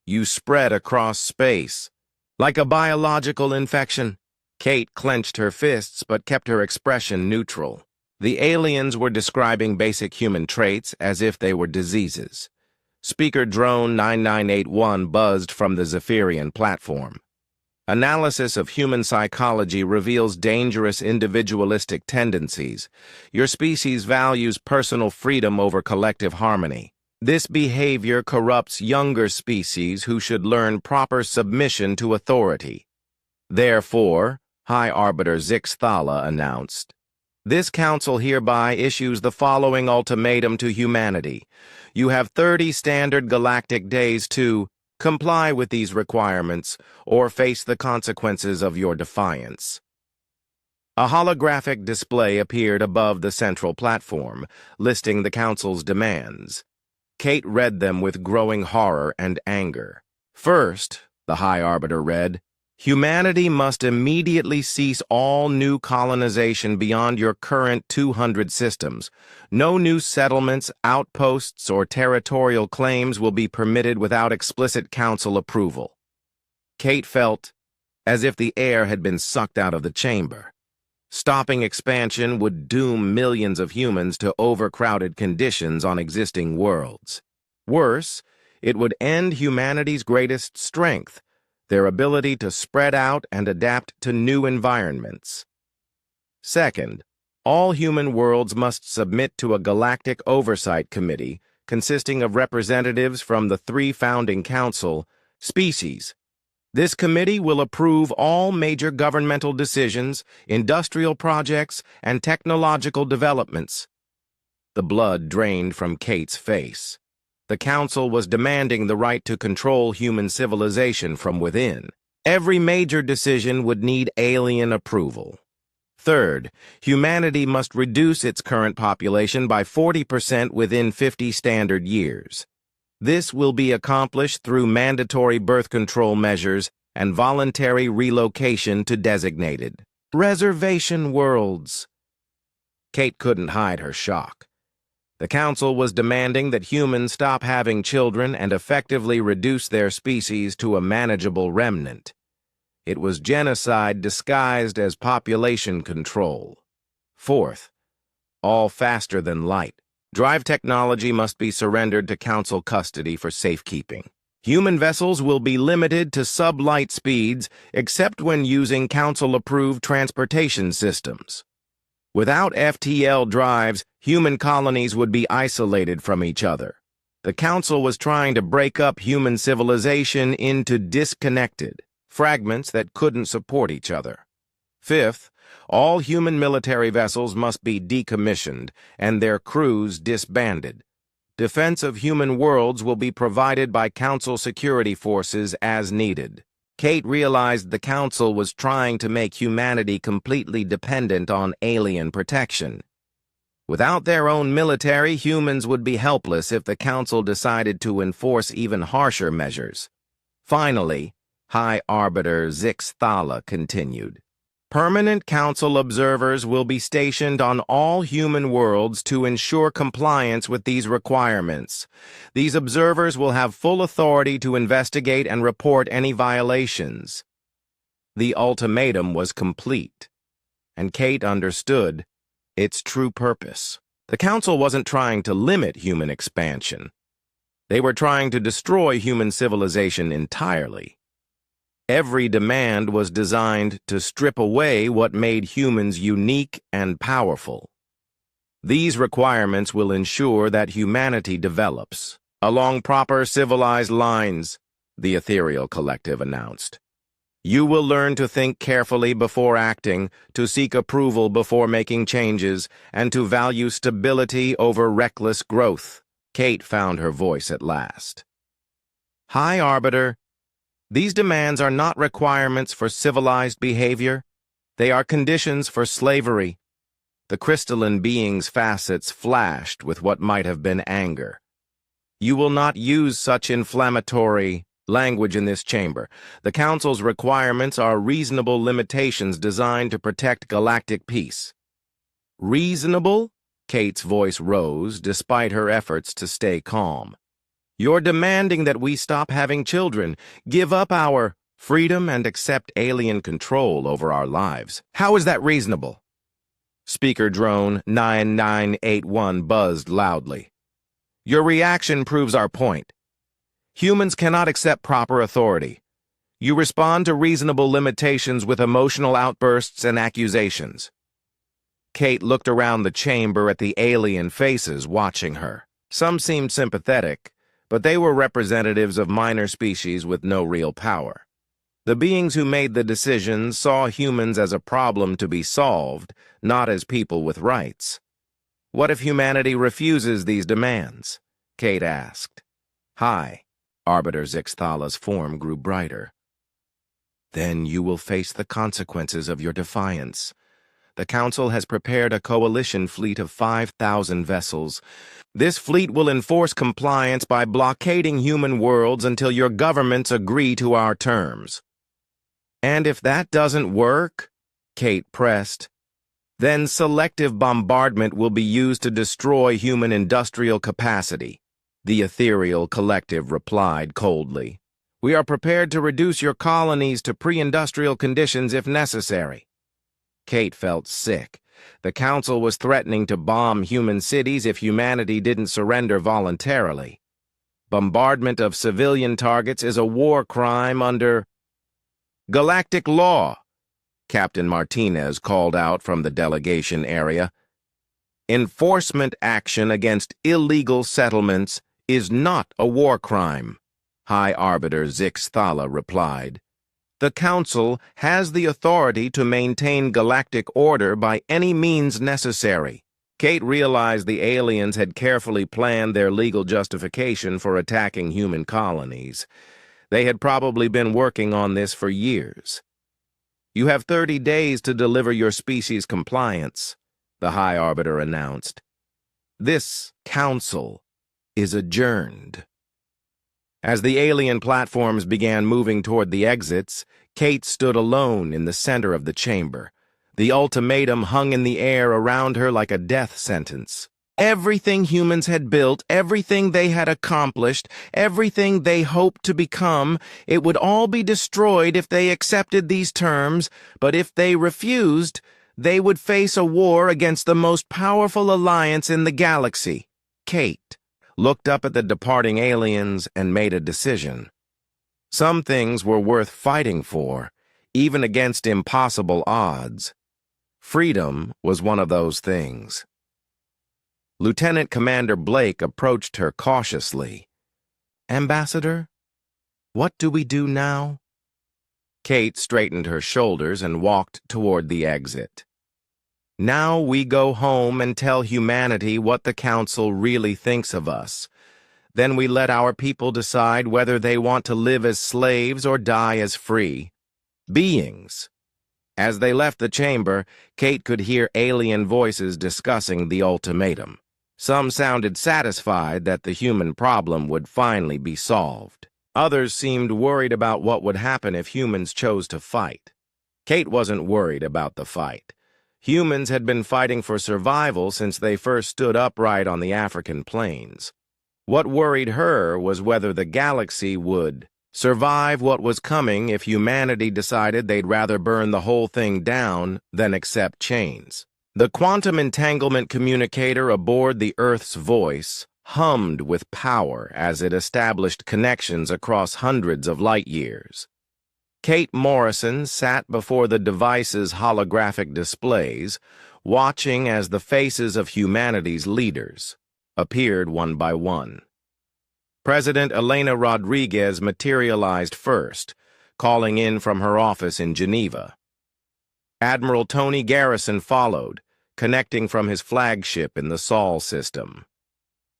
You spread across space. Like a biological infection. Kate clenched her fists but kept her expression neutral. The aliens were describing basic human traits as if they were diseases. Speaker Drone 9981 buzzed from the Zephyrian platform. Analysis of human psychology reveals dangerous individualistic tendencies. Your species values personal freedom over collective harmony. This behavior corrupts younger species who should learn proper submission to authority. Therefore, High Arbiter Zix Thala announced, "This council hereby issues the following ultimatum to humanity. You have 30 standard galactic days to comply with these requirements or face the consequences of your defiance." A holographic display appeared above the central platform, listing the council's demands. Kate read them with growing horror and anger. First, the High Arbiter read, humanity must immediately cease all new colonization beyond your current 200 systems. No new settlements, outposts, or territorial claims will be permitted without explicit council approval. Kate felt as if the air had been sucked out of the chamber. Stopping expansion would doom millions of humans to overcrowded conditions on existing worlds. Worse, it would end humanity's greatest strength, their ability to spread out and adapt to new environments. Second, all human worlds must submit to a galactic oversight committee consisting of representatives from the 3 founding council species. This committee will approve all major governmental decisions, industrial projects, and technological developments. The blood drained from Kate's face. The council was demanding the right to control human civilization from within. Every major decision would need alien approval. Third, humanity must reduce its current population by 40% within 50 standard years. This will be accomplished through mandatory birth control measures and voluntary relocation to designated reservation worlds. Kate couldn't hide her shock. The council was demanding that humans stop having children and effectively reduce their species to a manageable remnant. It was genocide disguised as population control. Fourth, all faster than light. Drive technology must be surrendered to council custody for safekeeping. Human vessels will be limited to sublight speeds except when using council-approved transportation systems. Without FTL drives, human colonies would be isolated from each other. The council was trying to break up human civilization into disconnected fragments that couldn't support each other. Fifth, all human military vessels must be decommissioned and their crews disbanded. Defense of human worlds will be provided by council security forces as needed. Kate realized the council was trying to make humanity completely dependent on alien protection. Without their own military, humans would be helpless if the council decided to enforce even harsher measures. Finally, High Arbiter Zix Thala continued. Permanent council observers will be stationed on all human worlds to ensure compliance with these requirements. These observers will have full authority to investigate and report any violations. The ultimatum was complete, and Kate understood its true purpose. The council wasn't trying to limit human expansion. They were trying to destroy human civilization entirely. Every demand was designed to strip away what made humans unique and powerful. These requirements will ensure that humanity develops along proper civilized lines, the Ethereal Collective announced. You will learn to think carefully before acting, to seek approval before making changes, and to value stability over reckless growth. Kate found her voice at last. High Arbiter, these demands are not requirements for civilized behavior. They are conditions for slavery. The crystalline being's facets flashed with what might have been anger. You will not use such inflammatory language in this chamber. The Council's requirements are reasonable limitations designed to protect galactic peace. Reasonable? Kate's voice rose despite her efforts to stay calm. You're demanding that we stop having children, give up our freedom, and accept alien control over our lives. How is that reasonable? Speaker drone 9981 buzzed loudly. Your reaction proves our point. Humans cannot accept proper authority. You respond to reasonable limitations with emotional outbursts and accusations. Kate looked around the chamber at the alien faces watching her. Some seemed sympathetic, but they were representatives of minor species with no real power. The beings who made the decisions saw humans as a problem to be solved, not as people with rights. What if humanity refuses these demands? Kate asked. Hi. Arbiter Zixthala's form grew brighter. Then you will face the consequences of your defiance. The Council has prepared a coalition fleet of 5,000 vessels. This fleet will enforce compliance by blockading human worlds until your governments agree to our terms. And if that doesn't work, Kate pressed, then selective bombardment will be used to destroy human industrial capacity. The ethereal collective replied coldly. We are prepared to reduce your colonies to pre-industrial conditions if necessary. Kate felt sick. The Council was threatening to bomb human cities if humanity didn't surrender voluntarily. Bombardment of civilian targets is a war crime under galactic law, Captain Martinez called out from the delegation area. Enforcement action against illegal settlements is not a war crime, High Arbiter Zixthala replied. The Council has the authority to maintain galactic order by any means necessary. Kate realized the aliens had carefully planned their legal justification for attacking human colonies. They had probably been working on this for years. You have 30 days to deliver your species compliance, the High Arbiter announced. This Council is adjourned. As the alien platforms began moving toward the exits, Kate stood alone in the center of the chamber. The ultimatum hung in the air around her like a death sentence. Everything humans had built, everything they had accomplished, everything they hoped to become, it would all be destroyed if they accepted these terms, but if they refused, they would face a war against the most powerful alliance in the galaxy. Kate looked up at the departing aliens and made a decision. Some things were worth fighting for, even against impossible odds. Freedom was one of those things. Lieutenant Commander Blake approached her cautiously. Ambassador, what do we do now? Kate straightened her shoulders and walked toward the exit. Now we go home and tell humanity what the Council really thinks of us. Then we let our people decide whether they want to live as slaves or die as free beings. As they left the chamber, Kate could hear alien voices discussing the ultimatum. Some sounded satisfied that the human problem would finally be solved. Others seemed worried about what would happen if humans chose to fight. Kate wasn't worried about the fight. Humans had been fighting for survival since they first stood upright on the African plains. What worried her was whether the galaxy would survive what was coming if humanity decided they'd rather burn the whole thing down than accept chains. The quantum entanglement communicator aboard the Earth's Voice hummed with power as it established connections across hundreds of light years. Kate Morrison sat before the device's holographic displays, watching as the faces of humanity's leaders appeared one by one. President Elena Rodriguez materialized first, calling in from her office in Geneva. Admiral Tony Garrison followed, connecting from his flagship in the Sol system.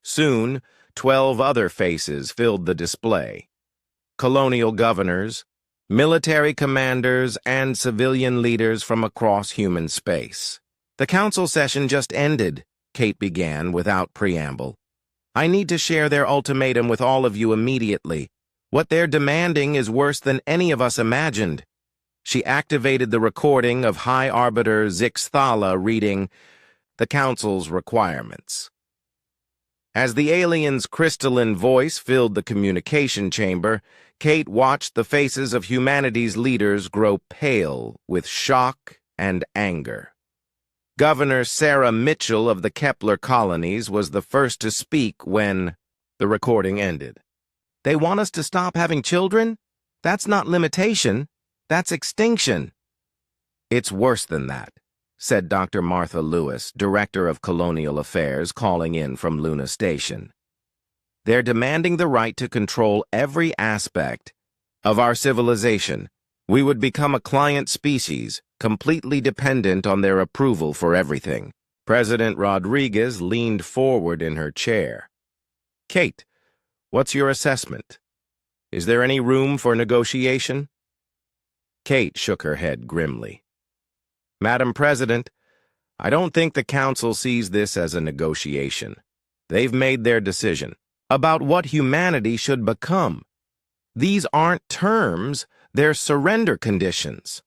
Soon, 12 other faces filled the display. Colonial governors, military commanders, and civilian leaders from across human space. The council session just ended, Kate began without preamble. I need to share their ultimatum with all of you immediately. What they're demanding is worse than any of us imagined. She activated the recording of High Arbiter Zixthala reading the Council's requirements. As the alien's crystalline voice filled the communication chamber, Kate watched the faces of humanity's leaders grow pale with shock and anger. Governor Sarah Mitchell of the Kepler colonies was the first to speak when the recording ended. They want us to stop having children? That's not limitation. That's extinction. It's worse than that, said Dr. Martha Lewis, Director of Colonial Affairs, calling in from Luna Station. They're demanding the right to control every aspect of our civilization. We would become a client species, completely dependent on their approval for everything. President Rodriguez leaned forward in her chair. Kate, what's your assessment? Is there any room for negotiation? Kate shook her head grimly. Madam President, I don't think the Council sees this as a negotiation. They've made their decision about what humanity should become. These aren't terms, they're surrender conditions.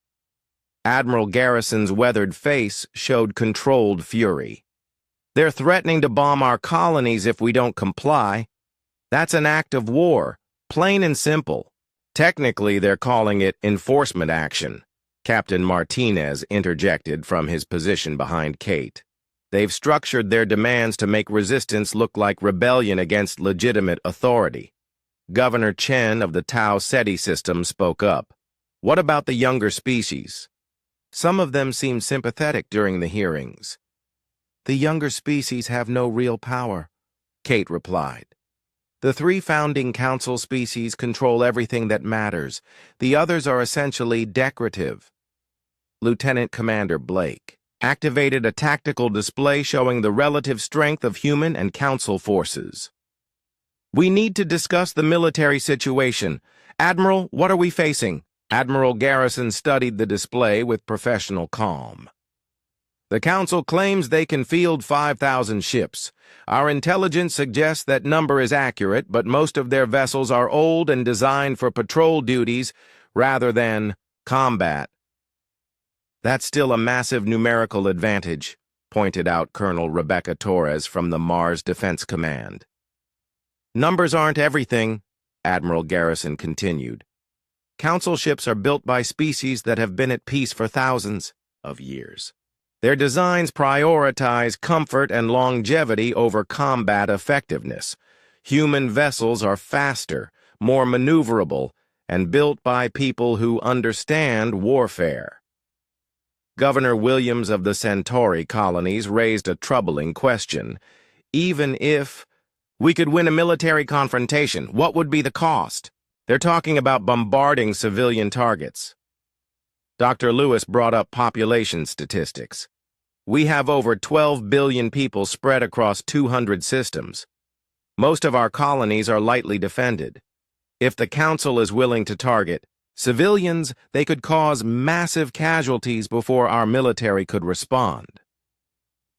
Admiral Garrison's weathered face showed controlled fury. They're threatening to bomb our colonies if we don't comply. That's an act of war, plain and simple. Technically, they're calling it enforcement action. Captain Martinez interjected from his position behind Kate. They've structured their demands to make resistance look like rebellion against legitimate authority. Governor Chen of the Tau Ceti system spoke up. What about the younger species? Some of them seemed sympathetic during the hearings. The younger species have no real power, Kate replied. The 3 founding council species control everything that matters. The others are essentially decorative. Lieutenant Commander Blake activated a tactical display showing the relative strength of human and council forces. We need to discuss the military situation. Admiral, what are we facing? Admiral Garrison studied the display with professional calm. The Council claims they can field 5,000 ships. Our intelligence suggests that number is accurate, but most of their vessels are old and designed for patrol duties rather than combat. That's still a massive numerical advantage, pointed out Colonel Rebecca Torres from the Mars Defense Command. Numbers aren't everything, Admiral Garrison continued. Council ships are built by species that have been at peace for thousands of years. Their designs prioritize comfort and longevity over combat effectiveness. Human vessels are faster, more maneuverable, and built by people who understand warfare. Governor Williams of the Centauri colonies raised a troubling question. Even if we could win a military confrontation, what would be the cost? They're talking about bombarding civilian targets. Dr. Lewis brought up population statistics. We have over 12 billion people spread across 200 systems. Most of our colonies are lightly defended. If the Council is willing to target civilians, they could cause massive casualties before our military could respond.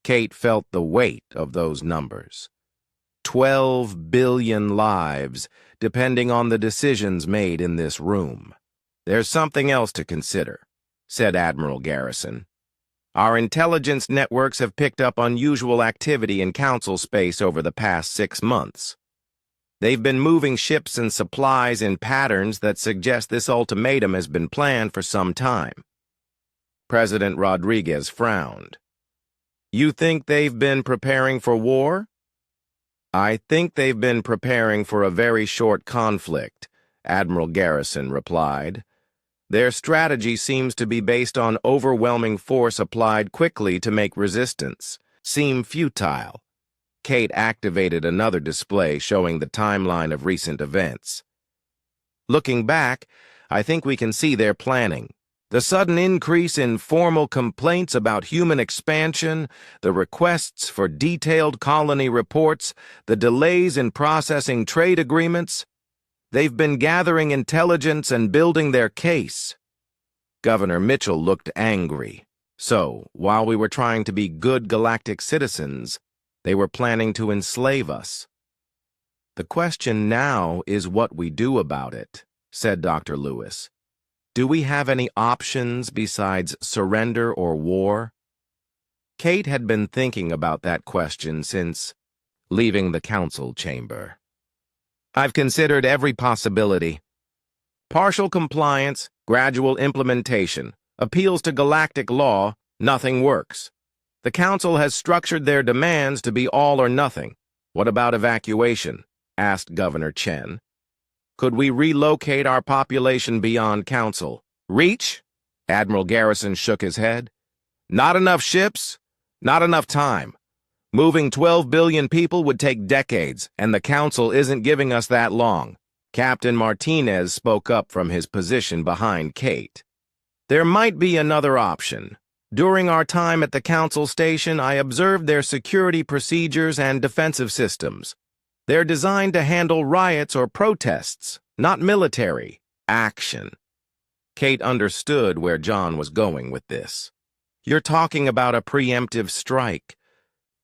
Kate felt the weight of those numbers. 12 billion lives, depending on the decisions made in this room. There's something else to consider, said Admiral Garrison. Our intelligence networks have picked up unusual activity in Council space over the past 6 months. They've been moving ships and supplies in patterns that suggest this ultimatum has been planned for some time. President Rodriguez frowned. You think they've been preparing for war? I think they've been preparing for a very short conflict, Admiral Garrison replied. Their strategy seems to be based on overwhelming force applied quickly to make resistance seem futile. Kate activated another display showing the timeline of recent events. Looking back, I think we can see their planning. The sudden increase in formal complaints about human expansion, the requests for detailed colony reports, the delays in processing trade agreements. They've been gathering intelligence and building their case. Governor Mitchell looked angry. So, while we were trying to be good galactic citizens, they were planning to enslave us. The question now is what we do about it, said Dr. Lewis. Do we have any options besides surrender or war? Kate had been thinking about that question since leaving the council chamber. I've considered every possibility. Partial compliance, gradual implementation, appeals to galactic law, nothing works. The council has structured their demands to be all or nothing. What about evacuation? Asked Governor Chen. Could we relocate our population beyond council? Reach? Admiral Garrison shook his head. Not enough ships, not enough time. Moving 12 billion people would take decades, and the council isn't giving us that long. Captain Martinez spoke up from his position behind Kate. There might be another option. During our time at the council station, I observed their security procedures and defensive systems. They're designed to handle riots or protests, not military action. Kate understood where John was going with this. You're talking about a preemptive strike.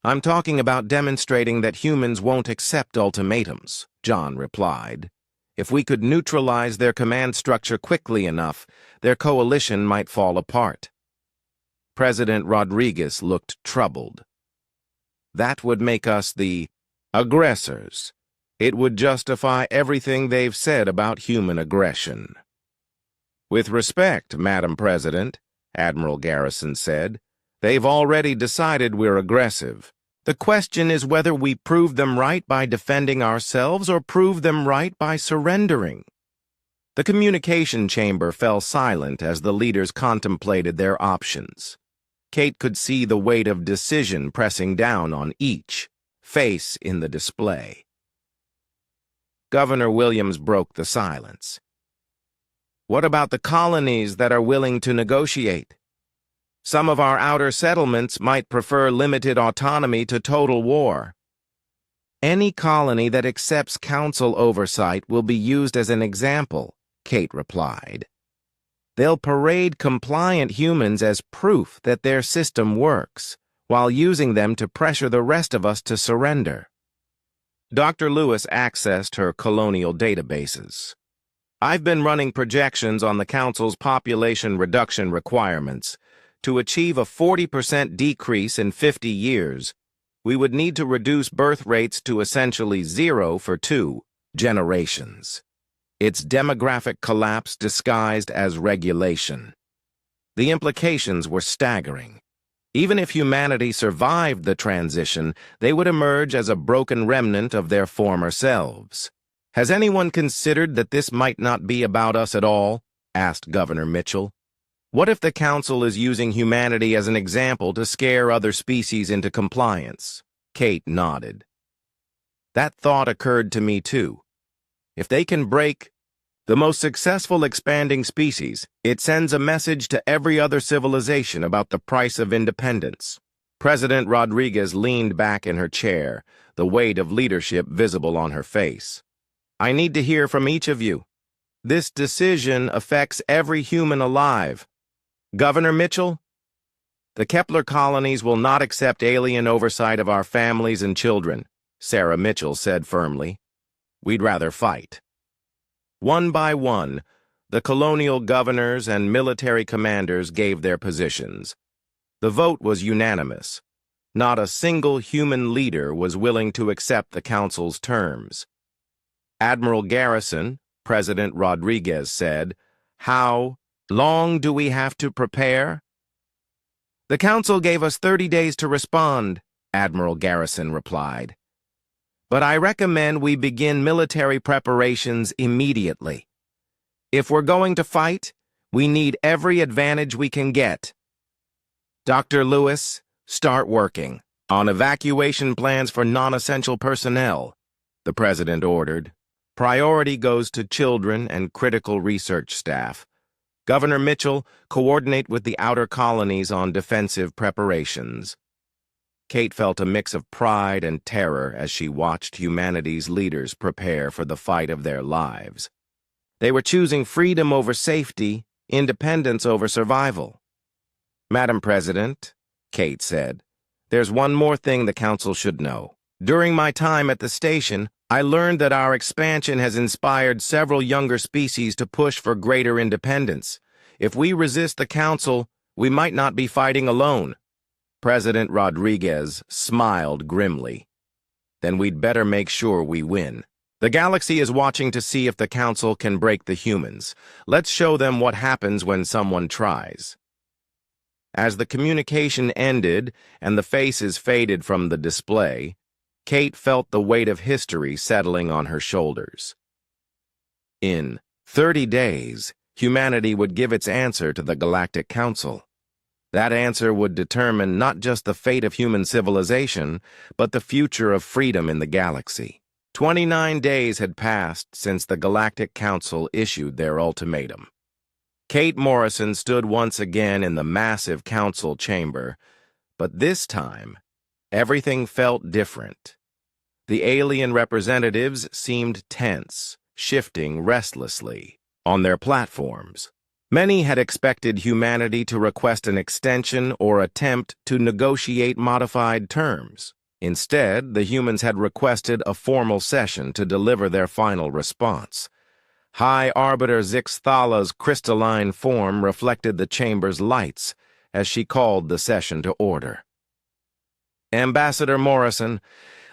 I'm talking about demonstrating that humans won't accept ultimatums, John replied. If we could neutralize their command structure quickly enough, their coalition might fall apart. President Rodriguez looked troubled. That would make us the aggressors. It would justify everything they've said about human aggression. With respect, Madam President, Admiral Garrison said, they've already decided we're aggressive. The question is whether we prove them right by defending ourselves or prove them right by surrendering. The communication chamber fell silent as the leaders contemplated their options. Kate could see the weight of decision pressing down on each face in the display. Governor Williams broke the silence. What about the colonies that are willing to negotiate? Some of our outer settlements might prefer limited autonomy to total war. Any colony that accepts council oversight will be used as an example, Kate replied. They'll parade compliant humans as proof that their system works, while using them to pressure the rest of us to surrender. Dr. Lewis accessed her colonial databases. I've been running projections on the Council's population reduction requirements. To achieve a 40% decrease in 50 years, we would need to reduce birth rates to essentially 0 for 2 generations. It's demographic collapse disguised as regulation. The implications were staggering. Even if humanity survived the transition, they would emerge as a broken remnant of their former selves. Has anyone considered that this might not be about us at all? Asked Governor Mitchell. What if the Council is using humanity as an example to scare other species into compliance? Kate nodded. That thought occurred to me too. If they can break the most successful expanding species, it sends a message to every other civilization about the price of independence. President Rodriguez leaned back in her chair, the weight of leadership visible on her face. I need to hear from each of you. This decision affects every human alive. Governor Mitchell, the Kepler colonies will not accept alien oversight of our families and children, Sarah Mitchell said firmly. We'd rather fight. One by one, the colonial governors and military commanders gave their positions. The vote was unanimous. Not a single human leader was willing to accept the Council's terms. Admiral Garrison, President Rodriguez said, "How long do we have to prepare?" The Council gave us 30 days to respond, Admiral Garrison replied. But I recommend we begin military preparations immediately. If we're going to fight, we need every advantage we can get. Dr. Lewis, start working on evacuation plans for non-essential personnel, the President ordered. Priority goes to children and critical research staff. Governor Mitchell, coordinate with the outer colonies on defensive preparations. Kate felt a mix of pride and terror as she watched humanity's leaders prepare for the fight of their lives. They were choosing freedom over safety, independence over survival. "Madam President," Kate said, "there's one more thing the Council should know. During my time at the station, I learned that our expansion has inspired several younger species to push for greater independence. If we resist the Council, we might not be fighting alone." President Rodriguez smiled grimly. "Then we'd better make sure we win. The galaxy is watching to see if the Council can break the humans. Let's show them what happens when someone tries." As the communication ended and the faces faded from the display, Kate felt the weight of history settling on her shoulders. In 30 days, humanity would give its answer to the Galactic Council. That answer would determine not just the fate of human civilization, but the future of freedom in the galaxy. 29 days had passed since the Galactic Council issued their ultimatum. Kate Morrison stood once again in the massive council chamber, but this time, everything felt different. The alien representatives seemed tense, shifting restlessly on their platforms. Many had expected humanity to request an extension or attempt to negotiate modified terms. Instead, the humans had requested a formal session to deliver their final response. High Arbiter Zix Thala's crystalline form reflected the chamber's lights as she called the session to order. "Ambassador Morrison,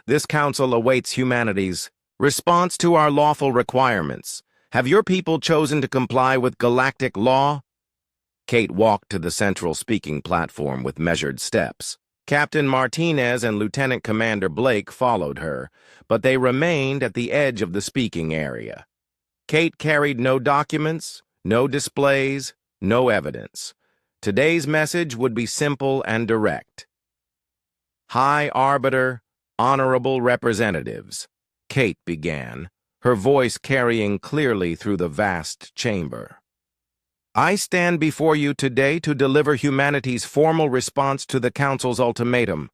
this council awaits humanity's response to our lawful requirements. Have your people chosen to comply with galactic law?" Kate walked to the central speaking platform with measured steps. Captain Martinez and Lieutenant Commander Blake followed her, but they remained at the edge of the speaking area. Kate carried no documents, no displays, no evidence. Today's message would be simple and direct. "High Arbiter, honorable representatives," Kate began, her voice carrying clearly through the vast chamber. "I stand before you today to deliver humanity's formal response to the Council's ultimatum."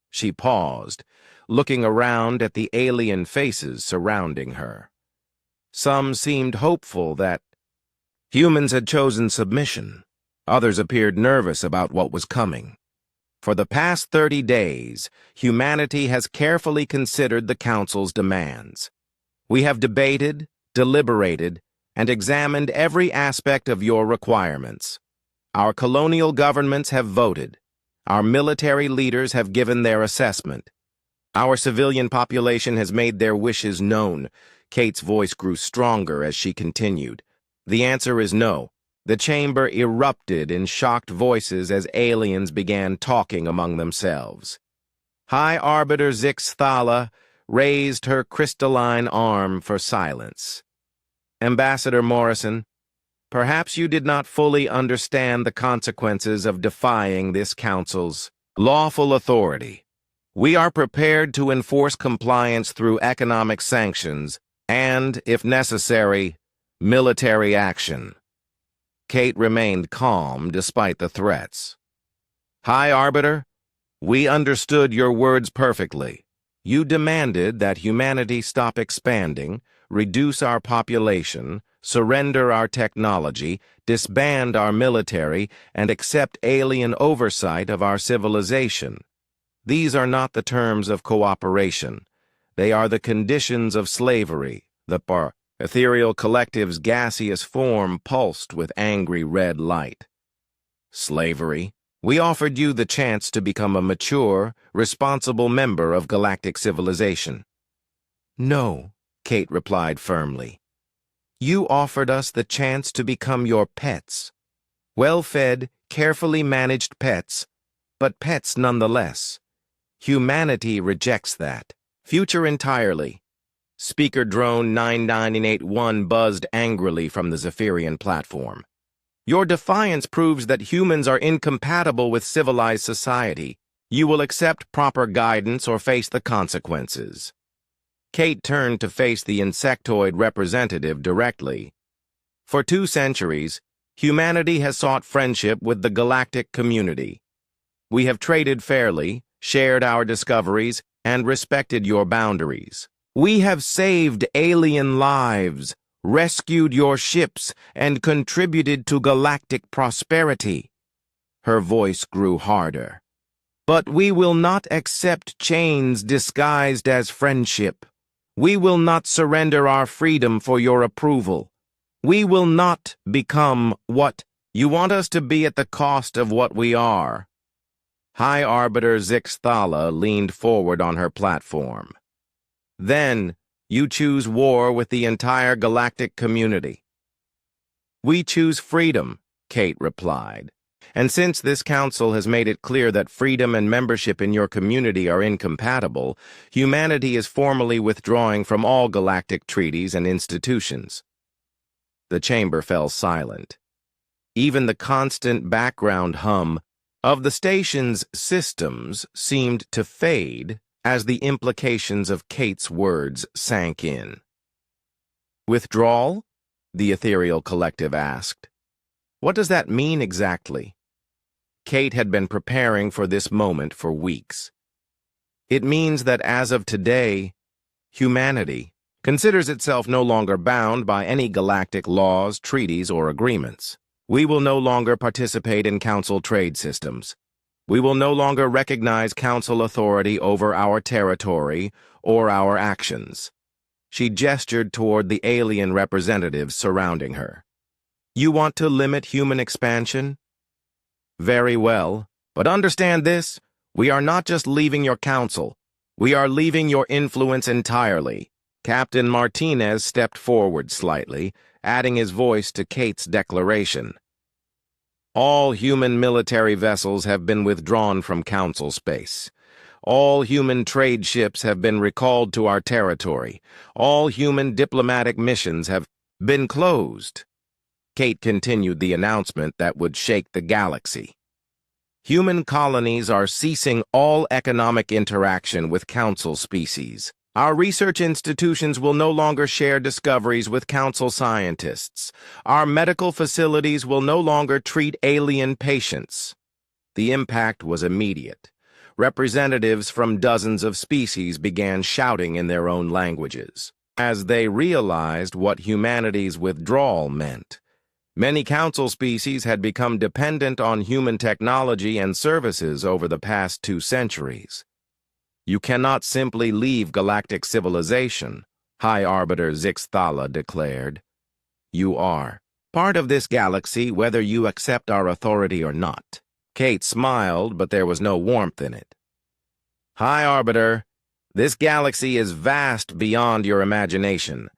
She paused, looking around at the alien faces surrounding her. Some seemed hopeful that humans had chosen submission. Others appeared nervous about what was coming. For the past 30 days, humanity has carefully considered the Council's demands. We have debated, deliberated, and examined every aspect of your requirements. Our colonial governments have voted. Our military leaders have given their assessment. Our civilian population has made their wishes known. Kate's voice grew stronger as she continued. The answer is no. The chamber erupted in shocked voices as aliens began talking among themselves. High Arbiter Zix Thala raised her crystalline arm for silence. "Ambassador Morrison, perhaps you did not fully understand the consequences of defying this council's lawful authority. We are prepared to enforce compliance through economic sanctions and, if necessary, military action." Kate remained calm despite the threats. "High Arbiter, we understood your words perfectly. You demanded that humanity stop expanding, reduce our population, surrender our technology, disband our military, and accept alien oversight of our civilization. These are not the terms of cooperation. They are the conditions of slavery." The ethereal collective's gaseous form pulsed with angry red light. "Slavery? We offered you the chance to become a mature, responsible member of galactic civilization." "No," Kate replied firmly. "You offered us the chance to become your pets. Well-fed, carefully managed pets, but pets nonetheless. Humanity rejects that. Future entirely." Speaker drone 99881 buzzed angrily from the Zephyrian platform. "Your defiance proves that humans are incompatible with civilized society. You will accept proper guidance or face the consequences." Kate turned to face the insectoid representative directly. For 2 centuries, humanity has sought friendship with the galactic community. We have traded fairly, shared our discoveries, and respected your boundaries. We have saved alien lives, rescued your ships, and contributed to galactic prosperity. Her voice grew harder. But we will not accept chains disguised as friendship. We will not surrender our freedom for your approval. We will not become what you want us to be at the cost of what we are. High Arbiter Zixthala leaned forward on her platform. Then, you choose war with the entire galactic community. We choose freedom, Kate replied. And since this council has made it clear that freedom and membership in your community are incompatible, humanity is formally withdrawing from all galactic treaties and institutions. The chamber fell silent. Even the constant background hum of the station's systems seemed to fade as the implications of Kate's words sank in. Withdrawal? The ethereal collective asked. What does that mean exactly? Kate had been preparing for this moment for weeks. It means that as of today, humanity considers itself no longer bound by any galactic laws, treaties, or agreements. We will no longer participate in council trade systems. We will no longer recognize council authority over our territory or our actions. She gestured toward the alien representatives surrounding her. You want to limit human expansion? Very well, but understand this, we are not just leaving your council. We are leaving your influence entirely. Captain Martinez stepped forward slightly, adding his voice to Kate's declaration. All human military vessels have been withdrawn from council space. All human trade ships have been recalled to our territory. All human diplomatic missions have been closed. Kate continued the announcement that would shake the galaxy. Human colonies are ceasing all economic interaction with council species. Our research institutions will no longer share discoveries with council scientists. Our medical facilities will no longer treat alien patients. The impact was immediate. Representatives from dozens of species began shouting in their own languages. As they realized what humanity's withdrawal meant, many council species had become dependent on human technology and services over the past 2 centuries. You cannot simply leave galactic civilization, High Arbiter Zixthala declared. You are part of this galaxy whether you accept our authority or not. Kate smiled, but there was no warmth in it. High Arbiter, this galaxy is vast beyond your imagination.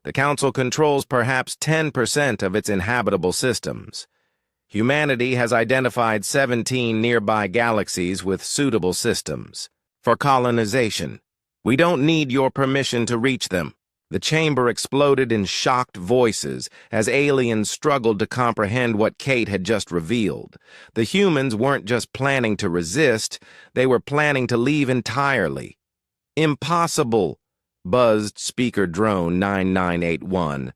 The Council controls perhaps 10% of its inhabitable systems. Humanity has identified 17 nearby galaxies with suitable systems for colonization. We don't need your permission to reach them. The chamber exploded in shocked voices as aliens struggled to comprehend what Kate had just revealed. The humans weren't just planning to resist, they were planning to leave entirely. Impossible, buzzed Speaker Drone 9981.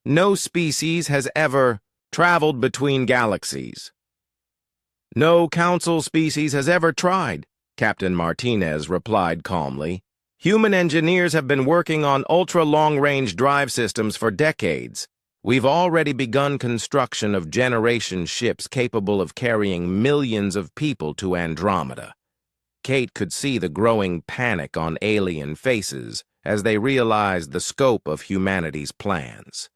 No species has ever traveled between galaxies. No council species has ever tried, Captain Martinez replied calmly. Human engineers have been working on ultra-long-range drive systems for decades. We've already begun construction of generation ships capable of carrying millions of people to Andromeda. Kate could see the growing panic on alien faces as they realized the scope of humanity's plans.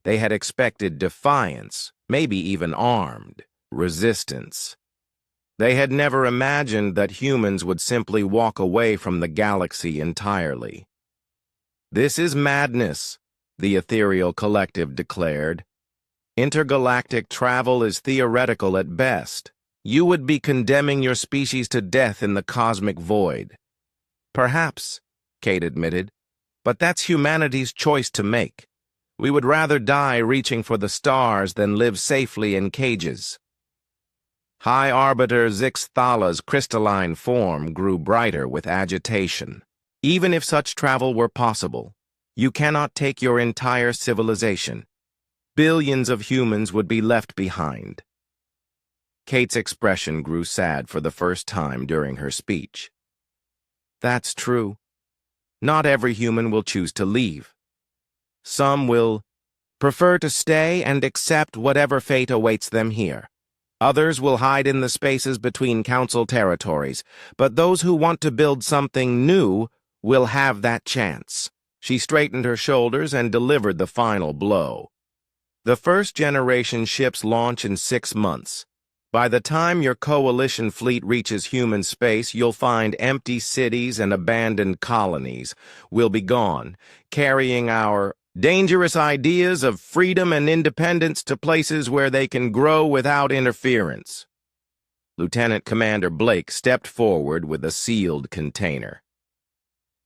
They had expected defiance, maybe even armed resistance. They had never imagined that humans would simply walk away from the galaxy entirely. This is madness, the ethereal collective declared. Intergalactic travel is theoretical at best. You would be condemning your species to death in the cosmic void. Perhaps, Kate admitted, but that's humanity's choice to make. We would rather die reaching for the stars than live safely in cages. High Arbiter Zixthala's crystalline form grew brighter with agitation. Even if such travel were possible, you cannot take your entire civilization. Billions of humans would be left behind. Kate's expression grew sad for the first time during her speech. That's true. Not every human will choose to leave. Some will prefer to stay and accept whatever fate awaits them here. Others will hide in the spaces between council territories, but those who want to build something new will have that chance. She straightened her shoulders and delivered the final blow. The first-generation ships launch in 6 months. By the time your coalition fleet reaches human space, you'll find empty cities and abandoned colonies will be gone, carrying our dangerous ideas of freedom and independence to places where they can grow without interference. Lieutenant Commander Blake stepped forward with a sealed container.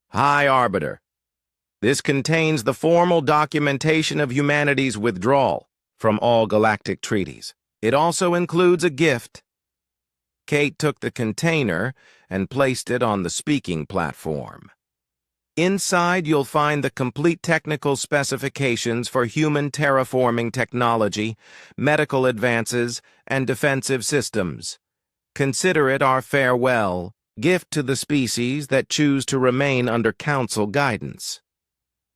High Arbiter, this contains the formal documentation of humanity's withdrawal from all galactic treaties. It also includes a gift. Kate took the container and placed it on the speaking platform. Inside, you'll find the complete technical specifications for human terraforming technology, medical advances, and defensive systems. Consider it our farewell gift to the species that choose to remain under Council guidance.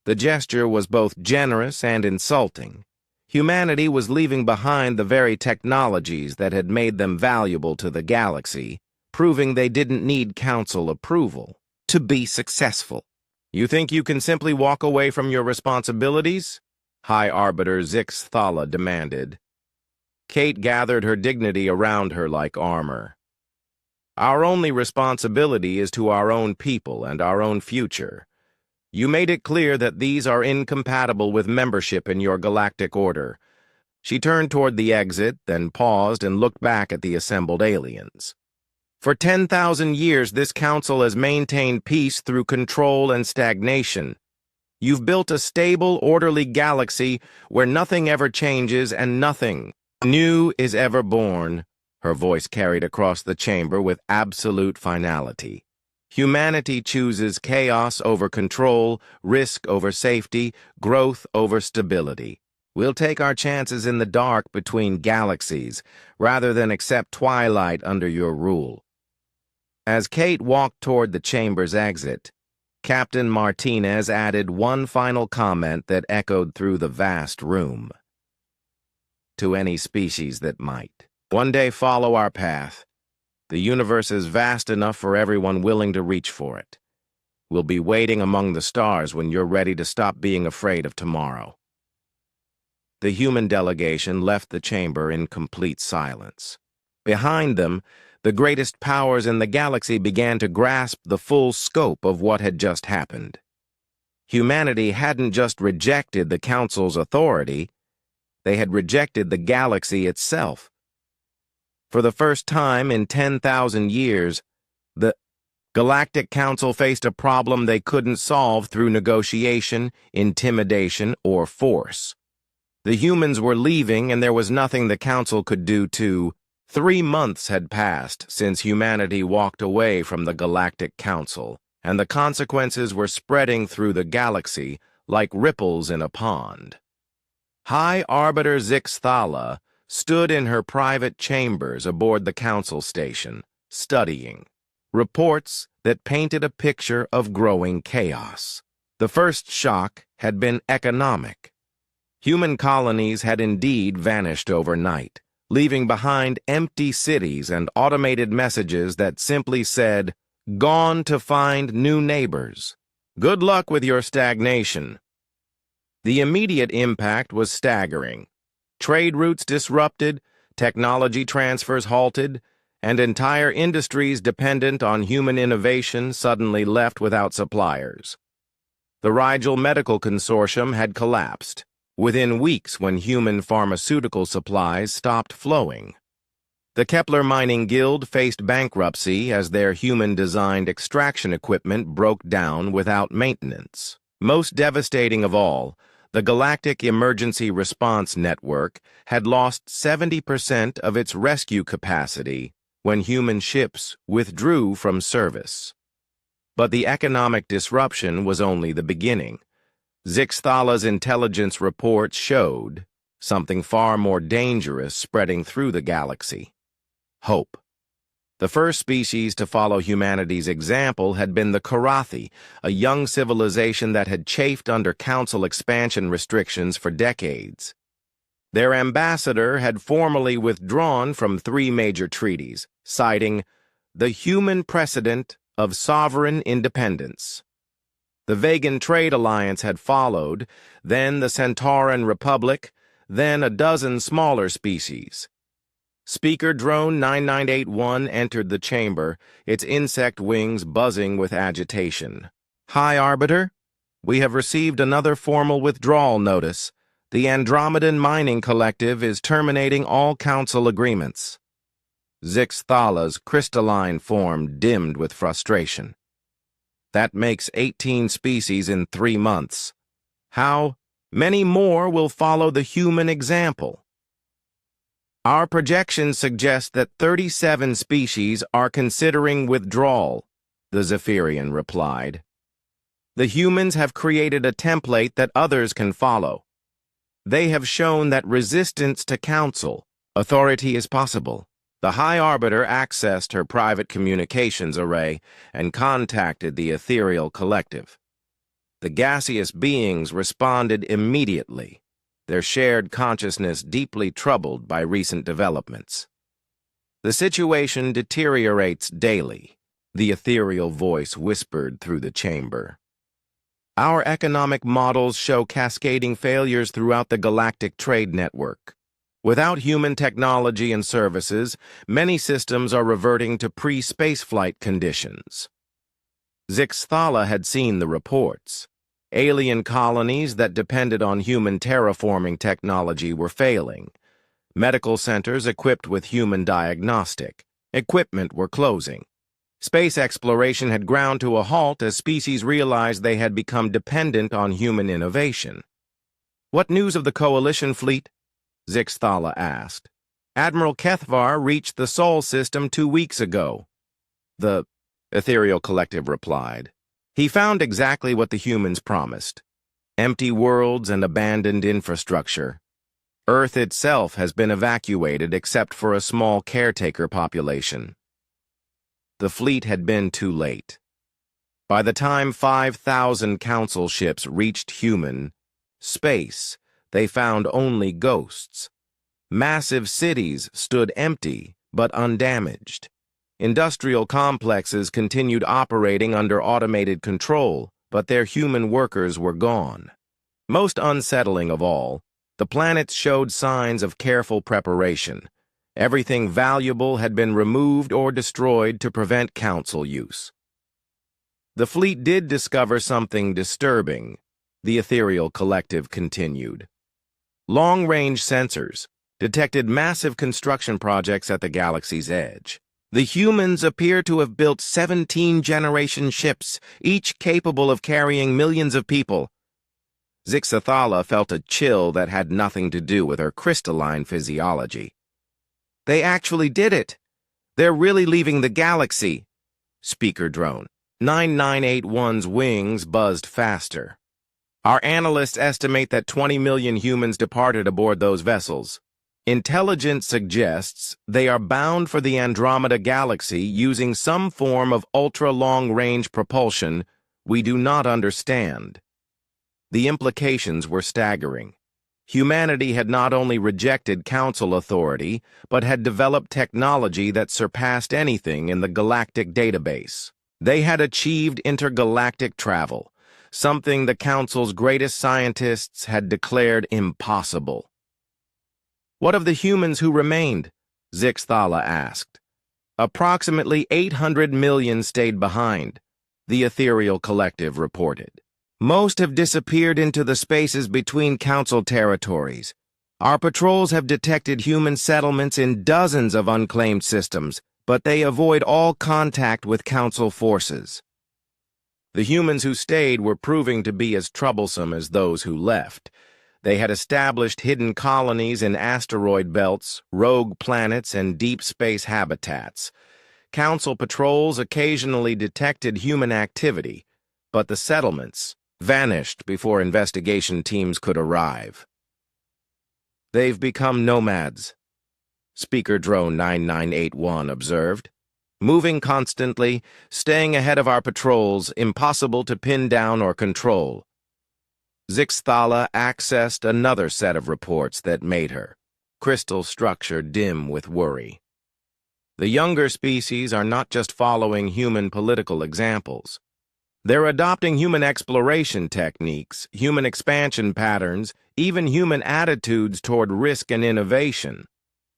The gesture was both generous and insulting. Humanity was leaving behind the very technologies that had made them valuable to the galaxy, proving they didn't need Council approval to be successful. You think you can simply walk away from your responsibilities? High Arbiter Zix Thala demanded. Kate gathered her dignity around her like armor. Our only responsibility is to our own people and our own future. You made it clear that these are incompatible with membership in your galactic order. She turned toward the exit, then paused and looked back at the assembled aliens. For 10,000 years, this council has maintained peace through control and stagnation. You've built a stable, orderly galaxy where nothing ever changes and nothing new is ever born. Her voice carried across the chamber with absolute finality. Humanity chooses chaos over control, risk over safety, growth over stability. We'll take our chances in the dark between galaxies, rather than accept twilight under your rule. As Kate walked toward the chamber's exit, Captain Martinez added one final comment that echoed through the vast room. To any species that might one day follow our path, the universe is vast enough for everyone willing to reach for it. We'll be waiting among the stars when you're ready to stop being afraid of tomorrow. The human delegation left the chamber in complete silence. Behind them, the greatest powers in the galaxy began to grasp the full scope of what had just happened. Humanity hadn't just rejected the Council's authority, they had rejected the galaxy itself. For the first time in 10,000 years, the Galactic Council faced a problem they couldn't solve through negotiation, intimidation, or force. The humans were leaving, and there was nothing the Council could do to. 3 months had passed since humanity walked away from the Galactic Council, and the consequences were spreading through the galaxy like ripples in a pond. High Arbiter Zix Thala stood in her private chambers aboard the Council station, studying reports that painted a picture of growing chaos. The first shock had been economic. Human colonies had indeed vanished overnight, leaving behind empty cities and automated messages that simply said, "Gone to find new neighbors. Good luck with your stagnation." The immediate impact was staggering. Trade routes disrupted, technology transfers halted, and entire industries dependent on human innovation suddenly left without suppliers. The Rigel Medical Consortium had collapsed within weeks when human pharmaceutical supplies stopped flowing. The Kepler Mining Guild faced bankruptcy as their human-designed extraction equipment broke down without maintenance. Most devastating of all, the Galactic Emergency Response Network had lost 70% of its rescue capacity when human ships withdrew from service. But the economic disruption was only the beginning. Zixthala's intelligence reports showed something far more dangerous spreading through the galaxy. Hope. The first species to follow humanity's example had been the Karathi, a young civilization that had chafed under Council expansion restrictions for decades. Their ambassador had formally withdrawn from 3 major treaties, citing the human precedent of sovereign independence. The Vegan Trade Alliance had followed, then the Centauran Republic, then a dozen smaller species. Speaker Drone 9981 entered the chamber, its insect wings buzzing with agitation. "High Arbiter, we have received another formal withdrawal notice. The Andromedan Mining Collective is terminating all council agreements." Zixthala's crystalline form dimmed with frustration. "That makes 18 species in 3 months. How many more will follow the human example?" "Our projections suggest that 37 species are considering withdrawal," the Zephyrian replied. "The humans have created a template that others can follow. They have shown that resistance to council authority is possible." The High Arbiter accessed her private communications array and contacted the ethereal collective. The gaseous beings responded immediately, their shared consciousness deeply troubled by recent developments. "The situation deteriorates daily," the ethereal voice whispered through the chamber. "Our economic models show cascading failures throughout the galactic trade network. Without human technology and services, many systems are reverting to pre-spaceflight conditions." Zixthala had seen the reports. Alien colonies that depended on human terraforming technology were failing. Medical centers equipped with human diagnostic equipment were closing. Space exploration had ground to a halt as species realized they had become dependent on human innovation. "What news of the Coalition fleet?" Zixthala asked. "Admiral Kethvar reached the Sol system 2 weeks ago." The ethereal collective replied. "He found exactly what the humans promised: empty worlds and abandoned infrastructure. Earth itself has been evacuated except for a small caretaker population." The fleet had been too late. By the time 5,000 council ships reached human space, they found only ghosts. Massive cities stood empty but undamaged. Industrial complexes continued operating under automated control, but their human workers were gone. Most unsettling of all, the planets showed signs of careful preparation. Everything valuable had been removed or destroyed to prevent council use. "The fleet did discover something disturbing," the ethereal collective continued. "Long-range sensors detected massive construction projects at the galaxy's edge. The humans appear to have built 17-generation ships, each capable of carrying millions of people." Zixthala felt a chill that had nothing to do with her crystalline physiology. "They actually did it. They're really leaving the galaxy." Speaker drone 9981's wings buzzed faster. "Our analysts estimate that 20 million humans departed aboard those vessels. Intelligence suggests they are bound for the Andromeda Galaxy using some form of ultra-long-range propulsion we do not understand." The implications were staggering. Humanity had not only rejected council authority, but had developed technology that surpassed anything in the galactic database. They had achieved intergalactic travel, something the council's greatest scientists had declared impossible. "What of the humans who remained?" Zixthala asked. "Approximately 800 million stayed behind," the ethereal collective reported. "Most have disappeared into the spaces between council territories. Our patrols have detected human settlements in dozens of unclaimed systems, but they avoid all contact with council forces." The humans who stayed were proving to be as troublesome as those who left. They had established hidden colonies in asteroid belts, rogue planets, and deep space habitats. Council patrols occasionally detected human activity, but the settlements vanished before investigation teams could arrive. "They've become nomads," Speaker Drone 9981 observed. "Moving constantly, staying ahead of our patrols, impossible to pin down or control." Zixthala accessed another set of reports that made her crystal structure dim with worry. The younger species are not just following human political examples. They're adopting human exploration techniques, human expansion patterns, even human attitudes toward risk and innovation.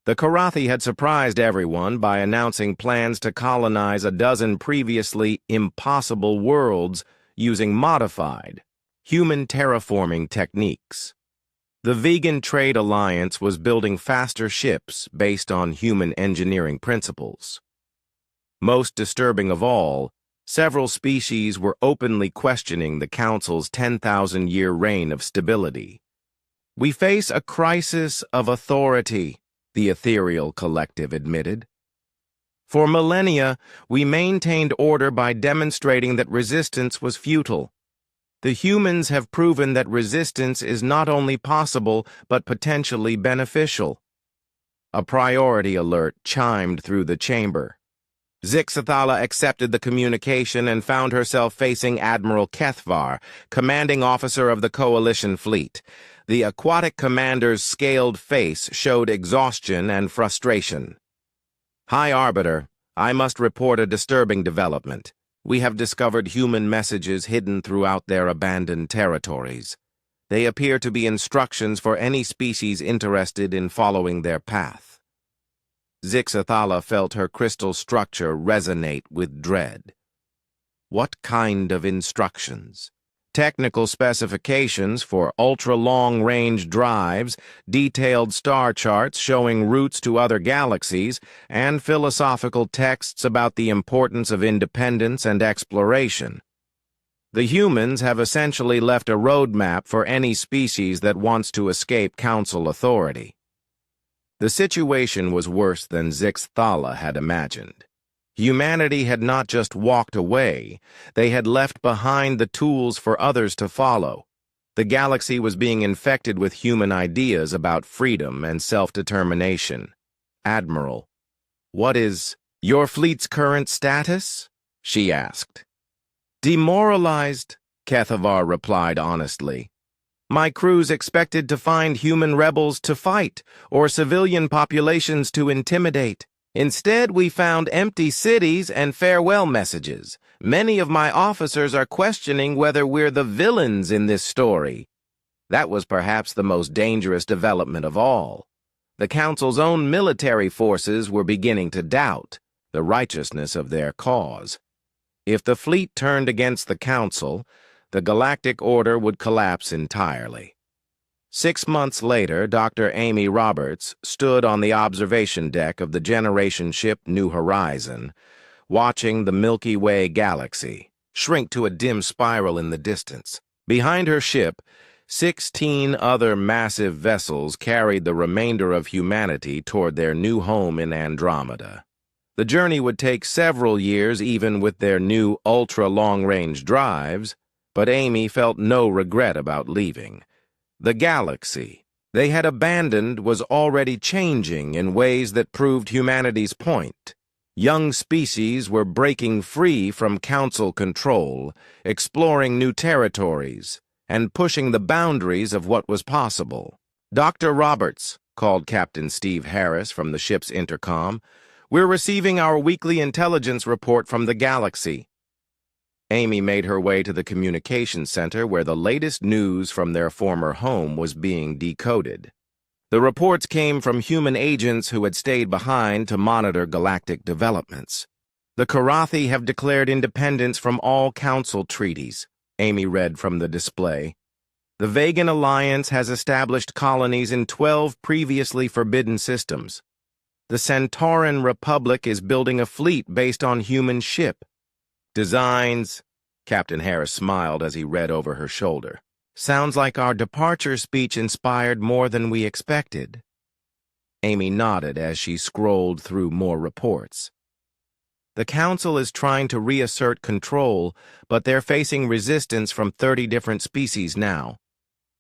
The Karathi had surprised everyone by announcing plans to colonize a dozen previously impossible worlds using modified, human terraforming techniques. The Vegan Trade Alliance was building faster ships based on human engineering principles. Most disturbing of all, several species were openly questioning the Council's 10,000-year reign of stability. "We face a crisis of authority," the ethereal collective admitted. "For millennia, we maintained order by demonstrating that resistance was futile. The humans have proven that resistance is not only possible, but potentially beneficial." A priority alert chimed through the chamber. Zixthala accepted the communication and found herself facing Admiral Kethvar, commanding officer of the Coalition fleet. The aquatic commander's scaled face showed exhaustion and frustration. "High Arbiter, I must report a disturbing development. We have discovered human messages hidden throughout their abandoned territories. They appear to be instructions for any species interested in following their path." Zixthala felt her crystal structure resonate with dread. What kind of instructions? Technical specifications for ultra-long-range drives, detailed star charts showing routes to other galaxies, and philosophical texts about the importance of independence and exploration. The humans have essentially left a roadmap for any species that wants to escape Council authority. The situation was worse than Zixthala had imagined. Humanity had not just walked away, they had left behind the tools for others to follow. The galaxy was being infected with human ideas about freedom and self-determination. "Admiral, what is your fleet's current status?" she asked. "Demoralized," Kethvar replied honestly. "My crew's expected to find human rebels to fight or civilian populations to intimidate. Instead, we found empty cities and farewell messages. Many of my officers are questioning whether we're the villains in this story." That was perhaps the most dangerous development of all. The Council's own military forces were beginning to doubt the righteousness of their cause. If the fleet turned against the Council, the Galactic Order would collapse entirely. 6 months later, Dr. Amy Roberts stood on the observation deck of the generation ship New Horizon, watching the Milky Way galaxy shrink to a dim spiral in the distance. Behind her ship, 16 other massive vessels carried the remainder of humanity toward their new home in Andromeda. The journey would take several years even with their new ultra-long-range drives, but Amy felt no regret about leaving. The galaxy they had abandoned was already changing in ways that proved humanity's point. Young species were breaking free from Council control, exploring new territories, and pushing the boundaries of what was possible. "Dr. Roberts," called Captain Steve Harris from the ship's intercom, "we're receiving our weekly intelligence report from the galaxy." Amy made her way to the communications center where the latest news from their former home was being decoded. The reports came from human agents who had stayed behind to monitor galactic developments. "The Karathi have declared independence from all Council treaties," Amy read from the display. "The Vegan Alliance has established colonies in 12 previously forbidden systems. The Centauran Republic is building a fleet based on human ship. Designs," Captain Harris smiled as he read over her shoulder. "Sounds like our departure speech inspired more than we expected." Amy nodded as she scrolled through more reports. The Council is trying to reassert control, but they're facing resistance from 30 different species now.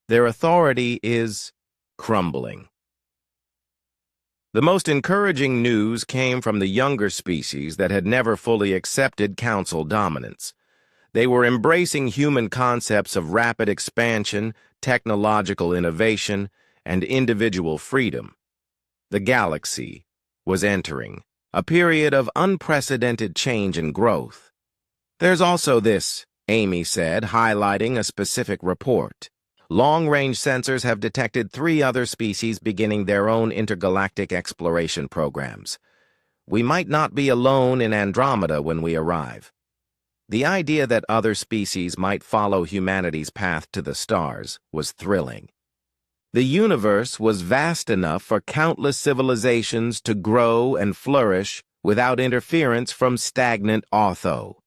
Their authority is crumbling. The most encouraging news came from the younger species that had never fully accepted Council dominance. They were embracing human concepts of rapid expansion, technological innovation, and individual freedom. The galaxy was entering a period of unprecedented change and growth. There's also this, Amy said, highlighting a specific report. Long-range sensors have detected 3 other species beginning their own intergalactic exploration programs. We might not be alone in Andromeda when we arrive. The idea that other species might follow humanity's path to the stars was thrilling. The universe was vast enough for countless civilizations to grow and flourish without interference from stagnant ortho.